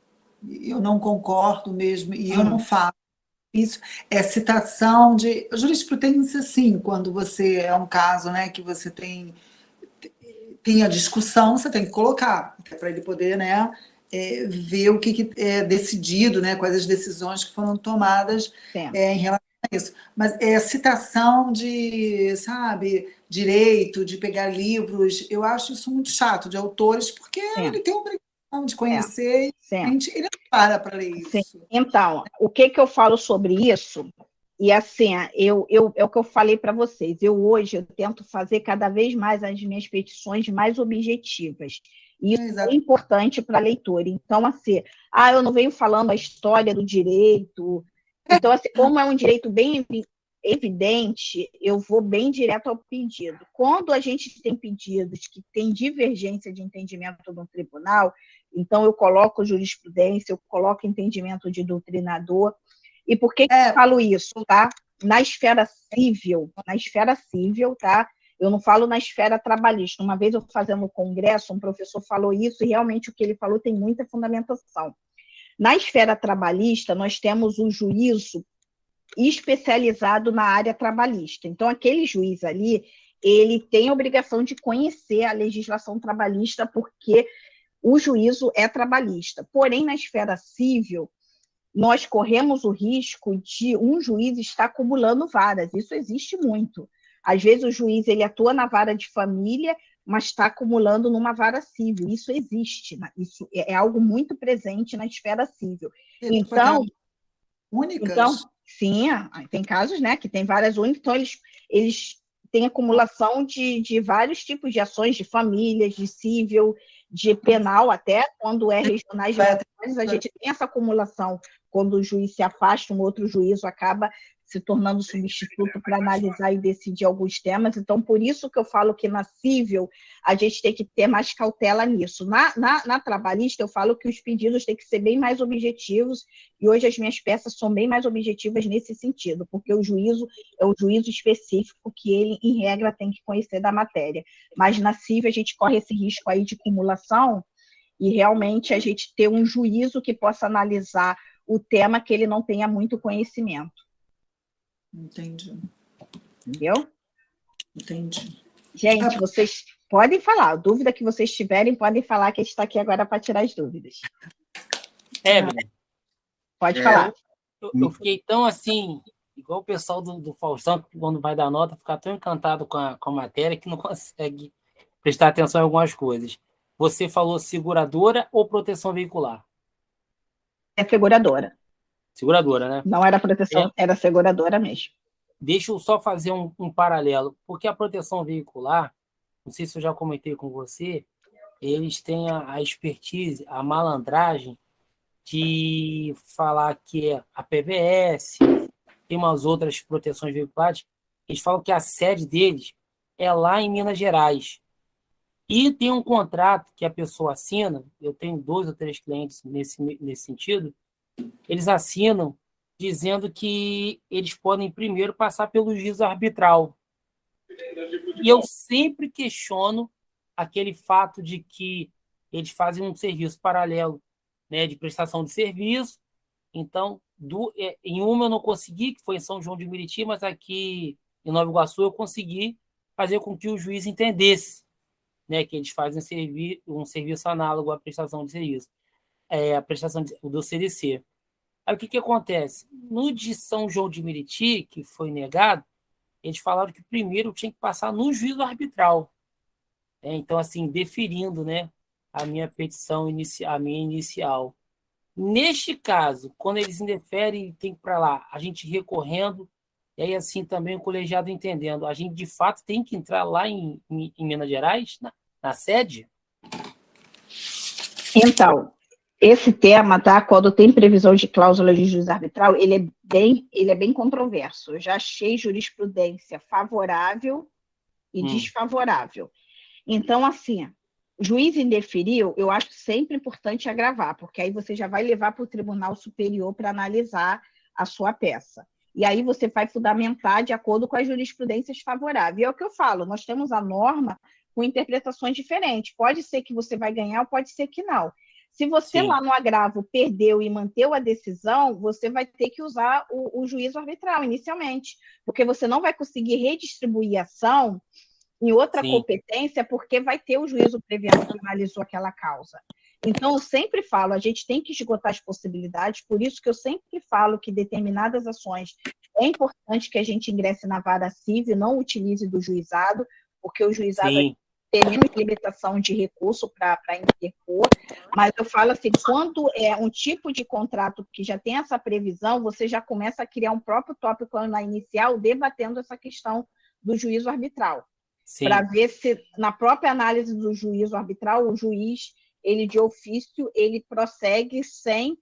S2: eu não concordo mesmo, e eu não faço isso, é citação de jurisprudência, sim, quando você é um caso, né, que você tem a discussão, você tem que colocar, para ele poder, né, ver o que é decidido, né, quais as decisões que foram tomadas em relação a isso. Mas é citação de, sabe, direito, de pegar livros, eu acho isso muito chato, de autores, porque ele tem obrigação de conhecer e ele não para ler isso.
S1: Sim. Então, o que eu falo sobre isso? E assim, é o que eu falei para vocês. Hoje eu tento fazer cada vez mais as minhas petições mais objetivas. E isso é importante para a leitura. Então, assim, eu não venho falando a história do direito. Então, assim, como é um direito bem evidente, eu vou bem direto ao pedido. Quando a gente tem pedidos que têm divergência de entendimento no tribunal, então eu coloco jurisprudência, eu coloco entendimento de doutrinador. E por que eu falo isso, tá? Na esfera civil, tá? Eu não falo na esfera trabalhista. Uma vez eu fazendo um congresso, um professor falou isso, e realmente o que ele falou tem muita fundamentação. Na esfera trabalhista, nós temos o juízo especializado na área trabalhista. Então, aquele juiz ali, ele tem a obrigação de conhecer a legislação trabalhista, porque o juízo é trabalhista. Porém, na esfera civil, nós corremos o risco de um juiz estar acumulando varas. Isso existe muito. Às vezes o juiz ele atua na vara de família, mas está acumulando numa vara civil. Isso existe. Isso é algo muito presente na esfera civil. Então,
S2: Únicas?
S1: Então, sim, tem casos, né, que tem várias únicas, então eles têm acumulação de vários tipos de ações, de famílias, de civil, de penal, até quando é regionais e menores, a gente tem essa acumulação. Quando o juiz se afasta, um outro juízo acaba se tornando substituto para analisar e decidir alguns temas. Então, por isso que eu falo que na civil a gente tem que ter mais cautela nisso. Na trabalhista, eu falo que os pedidos têm que ser bem mais objetivos, e hoje as minhas peças são bem mais objetivas nesse sentido, porque o juízo é o juízo específico que ele, em regra, tem que conhecer da matéria. Mas na civil a gente corre esse risco aí de acumulação, e realmente a gente ter um juízo que possa analisar o tema que ele não tenha muito conhecimento.
S2: Entendi.
S1: Entendeu?
S2: Entendi.
S1: Gente, vocês podem falar. A dúvida que vocês tiverem, podem falar, que a gente está aqui agora para tirar as dúvidas. Pode falar.
S3: Eu fiquei tão assim, igual o pessoal do Faustão, que quando vai dar nota, fica tão encantado com a matéria que não consegue prestar atenção em algumas coisas. Você falou seguradora ou proteção veicular?
S1: É seguradora.
S3: Seguradora, né?
S1: Não era proteção, era seguradora mesmo.
S3: Deixa eu só fazer um paralelo, porque a proteção veicular, não sei se eu já comentei com você, eles têm a expertise, a malandragem de falar que a PVS, tem umas outras proteções veiculares, eles falam que a sede deles é lá em Minas Gerais. E tem um contrato que a pessoa assina, eu tenho 2 ou 3 clientes nesse sentido, eles assinam dizendo que eles podem primeiro passar pelo juízo arbitral. E eu sempre questiono aquele fato de que eles fazem um serviço paralelo, né, de prestação de serviço. Então, em uma eu não consegui, que foi em São João de Meriti, mas aqui em Nova Iguaçu eu consegui fazer com que o juiz entendesse, né, que eles fazem um serviço análogo à prestação de serviço, a prestação do CDC. Aí o que acontece? No de São João de Meriti, que foi negado, eles falaram que primeiro tinha que passar no juízo arbitral. Então, assim, deferindo, né, a minha petição a minha inicial. Neste caso, quando eles indeferem, tem que ir para lá, a gente recorrendo, e aí assim também o colegiado entendendo, a gente de fato tem que entrar lá em Minas Gerais, na sede?
S1: Então, esse tema, tá? Quando tem previsão de cláusula de juízo arbitral, ele é bem controverso. Eu já achei jurisprudência favorável e desfavorável. Então, assim, juiz indeferiu, eu acho sempre importante agravar, porque aí você já vai levar para o Tribunal Superior para analisar a sua peça. E aí você vai fundamentar de acordo com as jurisprudências favoráveis. E é o que eu falo, nós temos a norma com interpretações diferentes. Pode ser que você vai ganhar, ou pode ser que não. Se você lá no agravo perdeu e manteve a decisão, você vai ter que usar o juízo arbitral inicialmente, porque você não vai conseguir redistribuir a ação em outra competência, porque vai ter o juízo prevento que analisou aquela causa. Então, eu sempre falo, a gente tem que esgotar as possibilidades, por isso que eu sempre falo que determinadas ações é importante que a gente ingresse na vara civil, não utilize do juizado, porque o juizado tem menos limitação de recurso para interpor, mas eu falo assim, quando é um tipo de contrato que já tem essa previsão, você já começa a criar um próprio tópico na inicial, debatendo essa questão do juízo arbitral, para ver se, na própria análise do juízo arbitral, o juiz, ele de ofício, ele prossegue sem,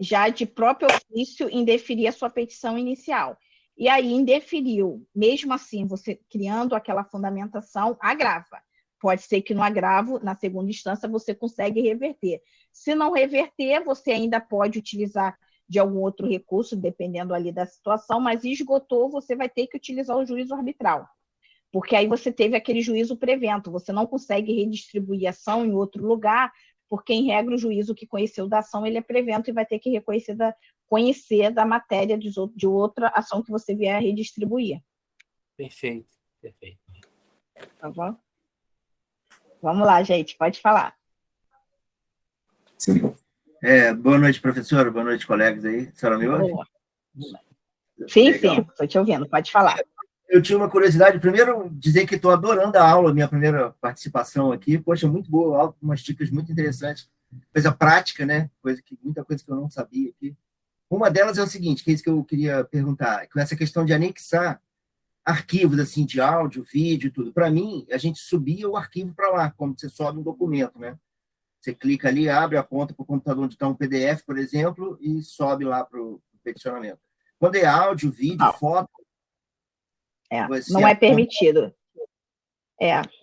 S1: já de próprio ofício, indeferir a sua petição inicial. E aí, indeferiu, mesmo assim, você criando aquela fundamentação, agrava. Pode ser que no agravo, na segunda instância, você consegue reverter. Se não reverter, você ainda pode utilizar de algum outro recurso, dependendo ali da situação, mas esgotou, você vai ter que utilizar o juízo arbitral. Porque aí você teve aquele juízo prevento, você não consegue redistribuir a ação em outro lugar, porque, em regra, o juízo que conheceu da ação, ele é prevento e vai ter que conhecer da matéria de outra ação que você vier a redistribuir.
S3: Perfeito, perfeito.
S1: Tá bom? Vamos lá, gente, pode falar.
S4: Sim. Boa noite, professora, boa noite, colegas aí. A senhora me ouve?
S1: Sim, estou te ouvindo, pode falar.
S4: Eu tinha uma curiosidade, primeiro dizer que estou adorando a aula, minha primeira participação aqui, poxa, muito boa aula, umas dicas muito interessantes, coisa prática, né, muita coisa que eu não sabia aqui. Uma delas é o seguinte, que é isso que eu queria perguntar, com essa questão de anexar arquivos assim de áudio, vídeo, tudo. Para mim, a gente subia o arquivo para lá, como você sobe um documento, né? Você clica ali, abre, aponta para o computador onde está um PDF, por exemplo, e sobe lá para o peticionamento. Quando é áudio, vídeo, foto,
S1: não é permitido.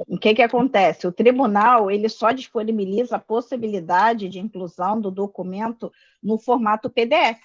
S1: O que acontece? O tribunal ele só disponibiliza a possibilidade de inclusão do documento no formato PDF.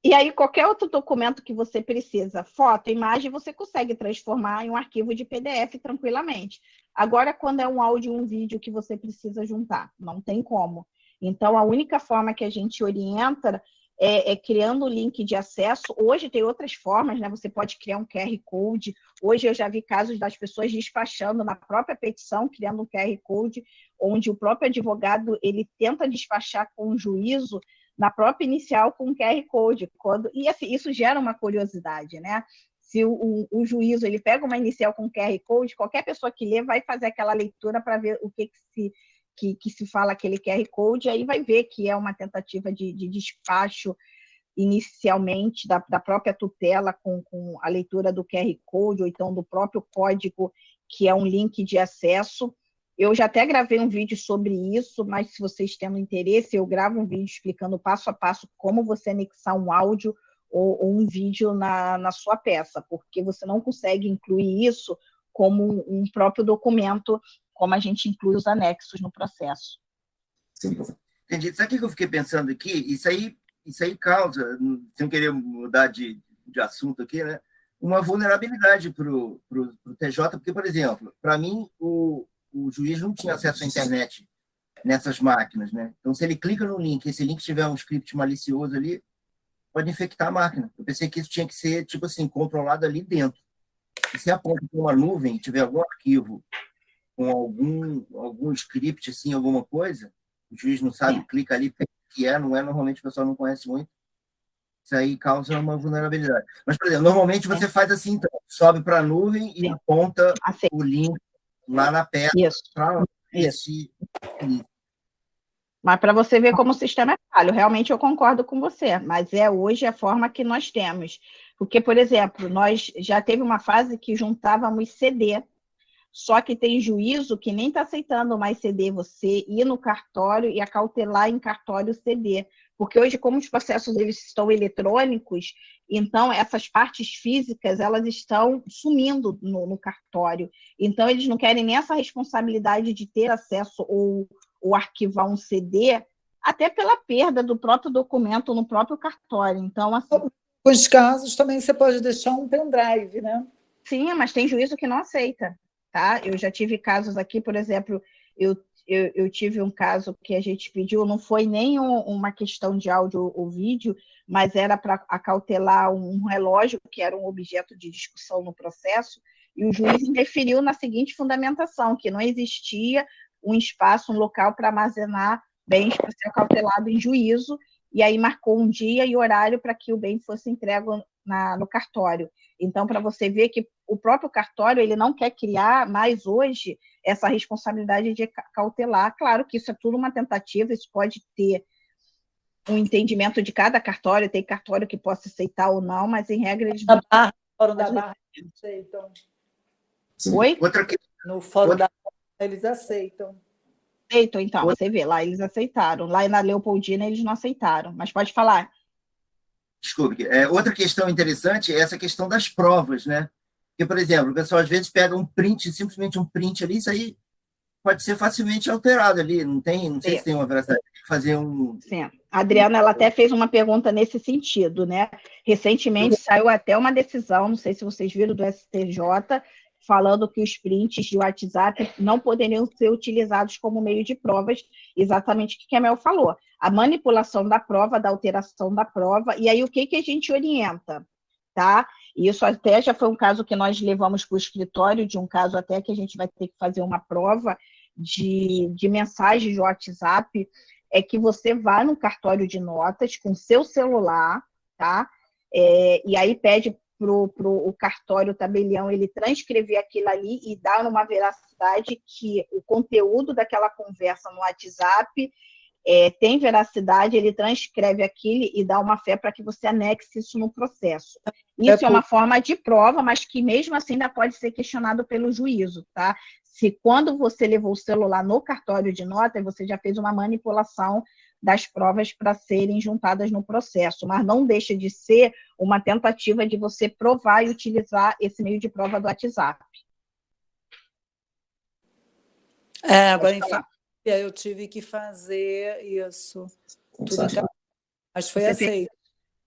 S1: E aí, qualquer outro documento que você precisa, foto, imagem, você consegue transformar em um arquivo de PDF tranquilamente. Agora, quando é um áudio ou um vídeo que você precisa juntar, não tem como. Então, a única forma que a gente orienta é criando o link de acesso. Hoje tem outras formas, né? Você pode criar um QR Code. Hoje eu já vi casos das pessoas despachando na própria petição, criando um QR Code, onde o próprio advogado ele tenta despachar com um juízo na própria inicial com um QR Code. E assim, isso gera uma curiosidade, né? Se o juízo ele pega uma inicial com QR Code, qualquer pessoa que lê vai fazer aquela leitura para ver o que se fala aquele QR Code, aí vai ver que é uma tentativa de despacho inicialmente da própria tutela com a leitura do QR Code, ou então do próprio código, que é um link de acesso. Eu já até gravei um vídeo sobre isso, mas se vocês têm interesse, eu gravo um vídeo explicando passo a passo como você anexar um áudio ou um vídeo na sua peça, porque você não consegue incluir isso como um próprio documento, como a gente inclui os anexos no processo.
S4: Sim. Entendi. Sabe o que eu fiquei pensando aqui? Isso aí causa, sem querer mudar de assunto aqui, né, uma vulnerabilidade para o TJ, porque, por exemplo, para mim, o juiz não tinha acesso à internet nessas máquinas, né? Então, se ele clica no link, esse link tiver um script malicioso ali, pode infectar a máquina. Eu pensei que isso tinha que ser, tipo assim, controlado ali dentro. E se aponta para uma nuvem e tiver algum arquivo com algum script, assim, alguma coisa, o juiz não sabe, clica ali, que não é, normalmente o pessoal não conhece muito, isso aí causa uma vulnerabilidade. Mas, por exemplo, normalmente você faz assim, então, sobe para a nuvem e aponta o link lá na peça para esse.
S1: Mas para você ver como o sistema é falho, realmente eu concordo com você, mas hoje a forma que nós temos. Porque, por exemplo, nós já teve uma fase que juntávamos CD, só que tem juízo que nem está aceitando mais CD, você ir no cartório e acautelar em cartório CD. Porque hoje, como os processos eles estão eletrônicos, então essas partes físicas elas estão sumindo no cartório. Então, eles não querem nem essa responsabilidade de ter acesso ou arquivar um CD, até pela perda do próprio documento no próprio cartório. Então, assim...
S2: Nos casos, também você pode deixar um pendrive, né?
S1: Sim, mas tem juízo que não aceita. Tá? Eu já tive casos aqui, por exemplo, eu tive um caso que a gente pediu, não foi nem uma questão de áudio ou vídeo, mas era para acautelar um relógio, que era um objeto de discussão no processo, e o juiz indeferiu na seguinte fundamentação, que não existia um espaço, um local para armazenar bens para ser acautelado em juízo, e aí marcou um dia e horário para que o bem fosse entregue no cartório. Então, para você ver que o próprio cartório ele não quer criar mais hoje essa responsabilidade de cautelar. Claro que isso é tudo uma tentativa, isso pode ter um entendimento de cada cartório, tem cartório que possa aceitar ou não, mas em regra eles...
S2: No Fórum da Barra eles aceitam.
S1: Oi?
S2: No Fórum da Barra eles aceitam.
S1: Aceitam, então, você vê, lá eles aceitaram. Lá na Leopoldina eles não aceitaram, mas pode falar.
S4: Desculpe. Outra questão interessante é essa questão das provas, né? Porque, por exemplo, o pessoal às vezes pega um print, simplesmente um print ali, isso aí pode ser facilmente alterado ali, não sei se tem uma veracidade, tem que fazer um...
S1: Sim, a Adriana, ela até fez uma pergunta nesse sentido, né? Recentemente saiu até uma decisão, não sei se vocês viram, do STJ, falando que os prints de WhatsApp não poderiam ser utilizados como meio de provas, exatamente o que a Mel falou. A manipulação da prova, da alteração da prova, e aí o que a gente orienta, tá? Isso até já foi um caso que nós levamos para o escritório, de um caso até que a gente vai ter que fazer uma prova de mensagens de WhatsApp, é que você vai no cartório de notas com seu celular, tá? E aí pede o cartório, o tabelião, ele transcrever aquilo ali e dar uma veracidade que o conteúdo daquela conversa no WhatsApp tem veracidade, ele transcreve aquilo e dá uma fé para que você anexe isso no processo. Isso é uma forma de prova, mas que mesmo assim ainda pode ser questionado pelo juízo, tá? Se quando você levou o celular no cartório de nota, você já fez uma manipulação das provas para serem juntadas no processo, mas não deixa de ser uma tentativa de você provar e utilizar esse meio de prova do WhatsApp.
S2: Agora em família eu tive que fazer isso. Tudo mas foi aceito.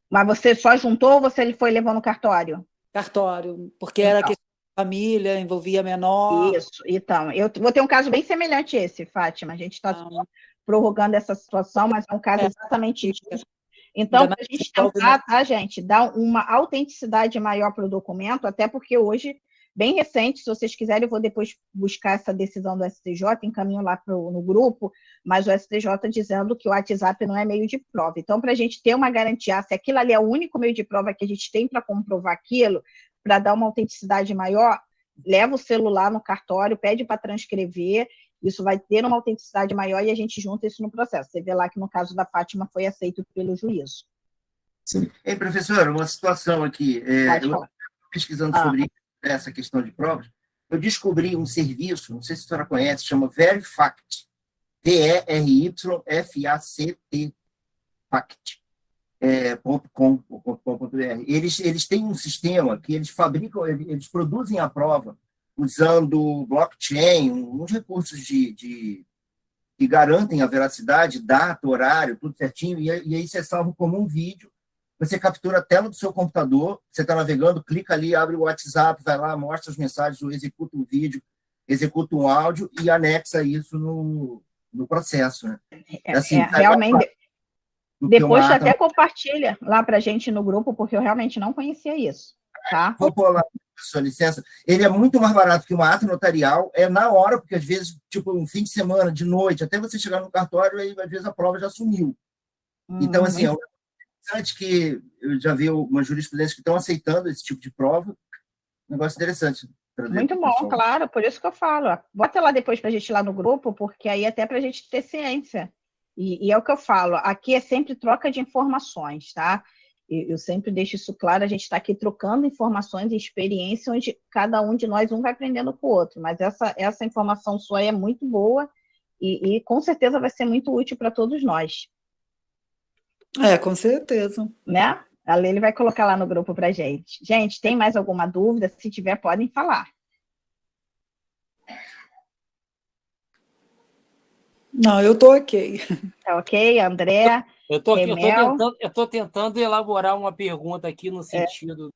S1: Mas você só juntou ou você foi levando no cartório?
S2: Cartório, porque era questão de família, envolvia menor.
S1: Isso, então. Eu vou ter um caso bem semelhante a esse, Fátima. A gente está prorrogando essa situação, mas é um caso exatamente disso. Então, para a gente tentar, tá, gente, dar uma autenticidade maior para o documento, até porque hoje, bem recente, se vocês quiserem, eu vou depois buscar essa decisão do STJ, encaminho lá no grupo, mas o STJ dizendo que o WhatsApp não é meio de prova. Então, para a gente ter uma garantia, se aquilo ali é o único meio de prova que a gente tem para comprovar aquilo, para dar uma autenticidade maior, leva o celular no cartório, pede para transcrever, isso vai ter uma autenticidade maior e a gente junta isso no processo. Você vê lá que no caso da Fátima foi aceito pelo juízo.
S4: Sim. Ei, professora, uma situação aqui. Eu estou pesquisando sobre essa questão de provas. Eu descobri um serviço, não sei se a senhora conhece, chama Verifact. Veryfact. .com.br. Eles têm um sistema que eles fabricam, eles produzem a prova usando blockchain, uns recursos que garantem a veracidade, data, horário, tudo certinho, e aí você salva como um vídeo, você captura a tela do seu computador, você está navegando, clica ali, abre o WhatsApp, vai lá, mostra as mensagens, executa um vídeo, executa um áudio e anexa isso no processo. Né? Assim,
S1: realmente... Depois você até compartilha lá para a gente no grupo, porque eu realmente não conhecia isso. Tá?
S4: Vou pôr lá, sua licença. Ele é muito mais barato que uma ata notarial, é na hora, porque às vezes, tipo, um fim de semana, de noite, até você chegar no cartório, aí às vezes a prova já sumiu. Então, assim, é interessante que eu já vi uma jurisprudência que estão aceitando esse tipo de prova. Um negócio interessante.
S1: Muito bom, claro, por isso que eu falo. Bota lá depois para a gente ir lá no grupo, porque aí até para a gente ter ciência. E é o que eu falo, aqui é sempre troca de informações, tá? Eu sempre deixo isso claro, a gente está aqui trocando informações e experiência, onde cada um de nós vai aprendendo com o outro, mas essa informação sua é muito boa e com certeza vai ser muito útil para todos nós.
S2: Com certeza.
S1: Né? A Lely vai colocar lá no grupo para a gente. Gente, tem mais alguma dúvida? Se tiver, podem falar.
S2: Não, eu estou ok.
S1: Tá ok, André?
S3: Eu estou tentando elaborar uma pergunta aqui no sentido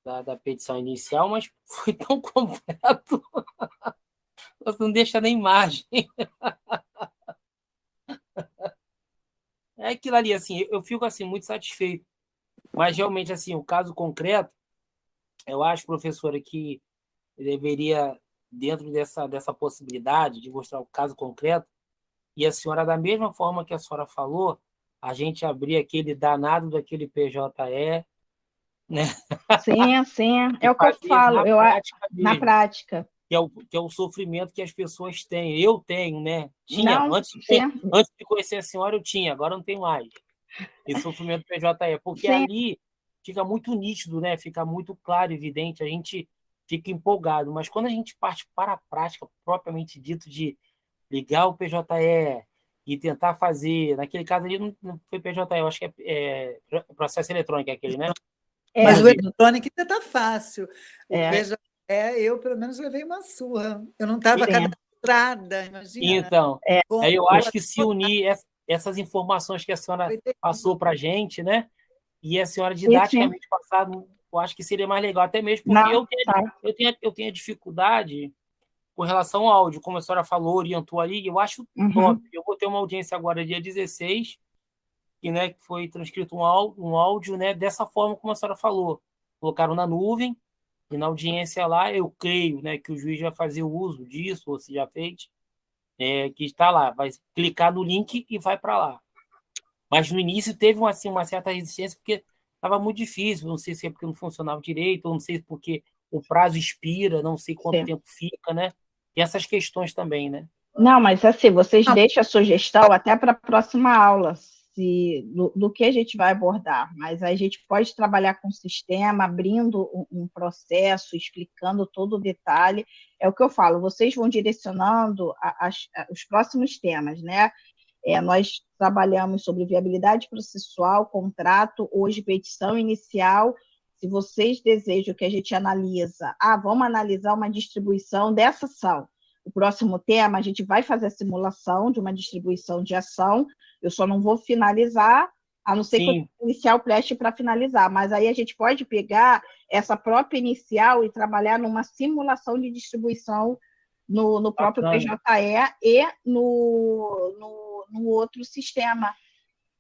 S3: da petição inicial, mas foi tão completo. Você não deixa nem margem. É aquilo ali, assim, eu fico assim, muito satisfeito. Mas, realmente, assim, o caso concreto, eu acho, professora, que deveria, dentro dessa possibilidade de mostrar o caso concreto, e a senhora, da mesma forma que a senhora falou, a gente abrir aquele danado daquele PJE, né?
S1: Sim, é o que eu falo, na prática.
S3: Que é o sofrimento que as pessoas têm. Eu tenho, né? Antes de conhecer a senhora, eu tinha, agora não tenho mais. Esse sofrimento PJE, porque ali fica muito nítido, né? Fica muito claro, evidente, a gente fica empolgado, mas quando a gente parte para a prática, propriamente dito, de ligar o PJE e tentar fazer, naquele caso ali não foi PJE, eu acho que é processo eletrônico aquele, né?
S2: Mas o eletrônico ainda está fácil. O PJE, eu pelo menos levei uma surra. Eu não estava cadastrada, imagina.
S3: Então, aí eu acho que se unir essas informações que a senhora passou para a gente, né? E a senhora didaticamente passado, eu acho que seria mais legal, até mesmo porque eu tenho dificuldade com relação ao áudio, como a senhora falou, orientou ali, eu acho top. Eu vou ter uma audiência agora, dia 16, que foi transcrito um áudio, né, dessa forma como a senhora falou. Colocaram na nuvem, e na audiência lá, eu creio, né, que o juiz vai fazer o uso disso, ou se já fez, que está lá, vai clicar no link e vai para lá. Mas no início teve uma certa resistência, porque estava muito difícil, não sei se é porque não funcionava direito, ou não sei se porque o prazo expira, não sei quanto tempo fica, né? E essas questões também, né?
S1: Não, mas assim, vocês deixam a sugestão até para a próxima aula, do que a gente vai abordar. Mas a gente pode trabalhar com o sistema, abrindo um processo, explicando todo o detalhe. É o que eu falo, vocês vão direcionando os próximos temas, né? Nós trabalhamos sobre viabilidade processual, contrato, hoje petição inicial. Se vocês desejam que a gente analisa, vamos analisar uma distribuição dessa ação. O próximo tema, a gente vai fazer a simulação de uma distribuição de ação, eu só não vou finalizar, a não ser que o inicial preste para finalizar, mas aí a gente pode pegar essa própria inicial e trabalhar numa simulação de distribuição no próprio PJE e no outro sistema,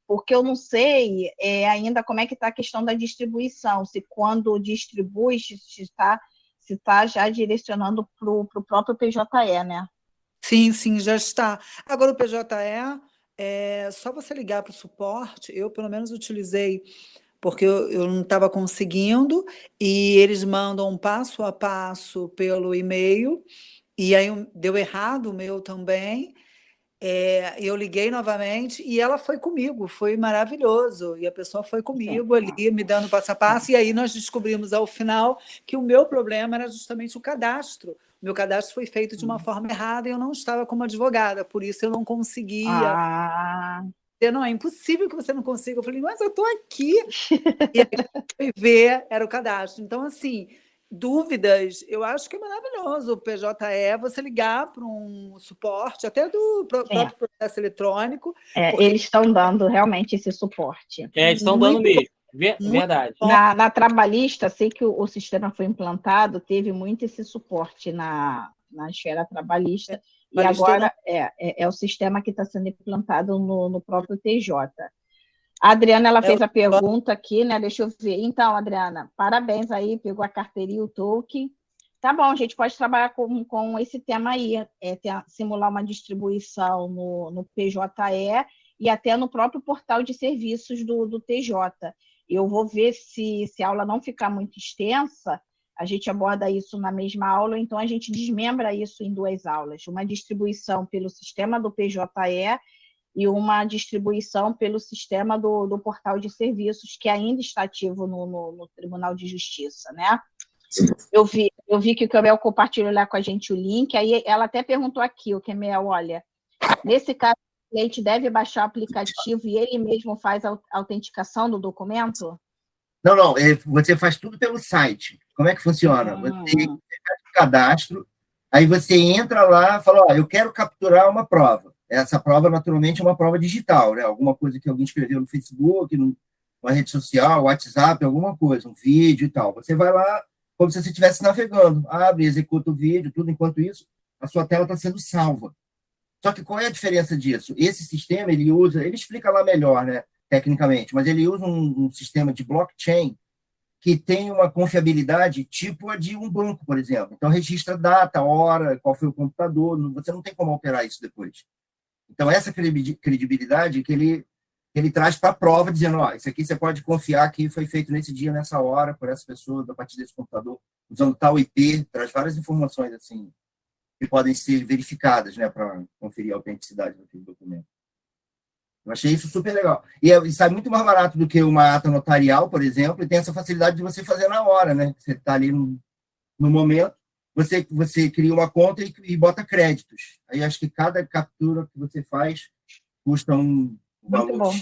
S1: porque eu não sei ainda como é que está a questão da distribuição, se quando distribui, se está já direcionando para o próprio PJE, né?
S2: Sim, já está. Agora, o PJE, só você ligar para o suporte, eu, pelo menos, utilizei, porque eu não estava conseguindo, e eles mandam um passo a passo pelo e-mail, e aí deu errado o meu também. Eu liguei novamente e ela foi comigo, foi maravilhoso. E a pessoa foi comigo ali, me dando passo a passo, e aí nós descobrimos ao final que o meu problema era justamente o cadastro. O meu cadastro foi feito de uma forma errada e eu não estava como advogada, por isso eu não conseguia. Não, é impossível que você não consiga. Eu falei, mas eu estou aqui. E aí foi ver, era o cadastro. Então, assim, dúvidas, eu acho que é maravilhoso o PJE, você ligar para um suporte, até do próprio processo eletrônico.
S1: Eles estão dando realmente esse suporte.
S3: Eles estão dando mesmo, verdade.
S1: Na trabalhista, sei que o sistema foi implantado, teve muito esse suporte na esfera trabalhista, e agora é o sistema que está sendo implantado no próprio TJ. A Adriana, ela fez a pergunta aqui, né? Deixa eu ver. Então, Adriana, parabéns aí, pegou a carteirinha e o token. Tá bom, a gente pode trabalhar com esse tema aí, simular uma distribuição no PJE e até no próprio portal de serviços do TJ. Eu vou ver se a aula não ficar muito extensa, a gente aborda isso na mesma aula, então a gente desmembra isso em 2 aulas. Uma distribuição pelo sistema do PJE e uma distribuição pelo sistema do portal de serviços, que ainda está ativo no Tribunal de Justiça, né? Eu vi que o Kemel compartilhou lá com a gente o link, aí ela até perguntou aqui, o Kemel, olha, nesse caso, o cliente deve baixar o aplicativo e ele mesmo faz a autenticação do documento?
S4: Não, você faz tudo pelo site. Como é que funciona? Você faz o cadastro, aí você entra lá e fala, eu quero capturar uma prova. Essa prova, naturalmente, é uma prova digital, né? Alguma coisa que alguém escreveu no Facebook, numa rede social, WhatsApp, alguma coisa, um vídeo e tal. Você vai lá, como se você estivesse navegando, abre, executa o vídeo, tudo. Enquanto isso, a sua tela está sendo salva. Só que qual é a diferença disso? Esse sistema, ele explica lá melhor, né, tecnicamente, mas ele usa um sistema de blockchain que tem uma confiabilidade tipo a de um banco, por exemplo. Então, registra data, hora, qual foi o computador, você não tem como alterar isso depois. Então, essa credibilidade que ele traz para a prova, dizendo, isso aqui você pode confiar que foi feito nesse dia, nessa hora, por essa pessoa, a partir desse computador, usando tal IP, traz várias informações, assim, que podem ser verificadas, né, para conferir a autenticidade daquele documento. Eu achei isso super legal. E sai muito mais barato do que uma ata notarial, por exemplo, e tem essa facilidade de você fazer na hora, né? Você está ali no momento, você cria uma conta e bota créditos. Aí acho que cada captura que você faz custa um valor.
S1: Muito bom.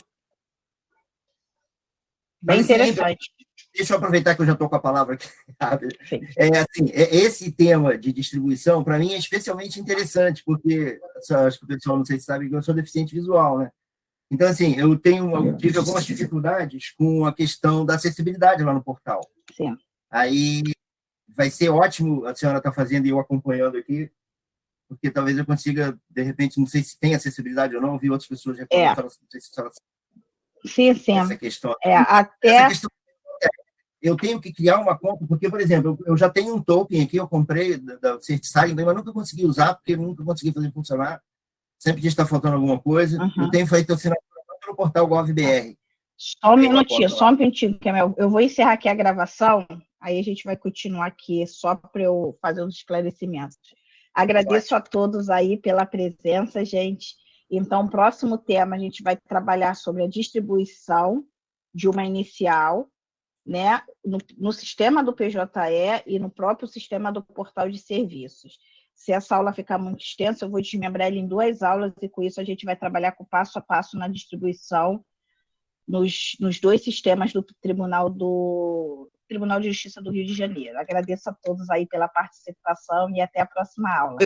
S1: Bem interessante.
S4: Deixa eu aproveitar que eu já estou com a palavra aqui. Esse tema de distribuição, para mim, é especialmente interessante, porque acho que o pessoal não sei se sabe que eu sou deficiente visual, né? Então, assim, eu tive algumas dificuldades com a questão da acessibilidade lá no portal.
S1: Sim.
S4: Aí vai ser ótimo a senhora estar fazendo e eu acompanhando aqui, porque talvez eu consiga, de repente, não sei se tem acessibilidade ou não, vi outras pessoas reclamando, não sei se a senhora
S1: sabe. Sim.
S4: Essa questão.
S1: Essa
S4: questão, eu tenho que criar uma conta, porque, por exemplo, eu já tenho um token aqui, eu comprei da Certisag, mas nunca consegui usar, porque nunca consegui fazer funcionar. Sempre que está faltando alguma coisa. Eu tenho feito assinatura pelo portal GovBR.
S1: Só um minutinho, Kemel. Eu vou encerrar aqui a gravação, aí a gente vai continuar aqui, só para eu fazer os esclarecimentos. Agradeço a todos aí pela presença, gente. Então, próximo tema, a gente vai trabalhar sobre a distribuição de uma inicial, né, no sistema do PJE e no próprio sistema do portal de serviços. Se essa aula ficar muito extensa, eu vou desmembrar ela em 2 aulas, e com isso a gente vai trabalhar com passo a passo na distribuição nos 2 sistemas do Tribunal de Justiça do Rio de Janeiro. Agradeço a todos aí pela participação e até a próxima aula.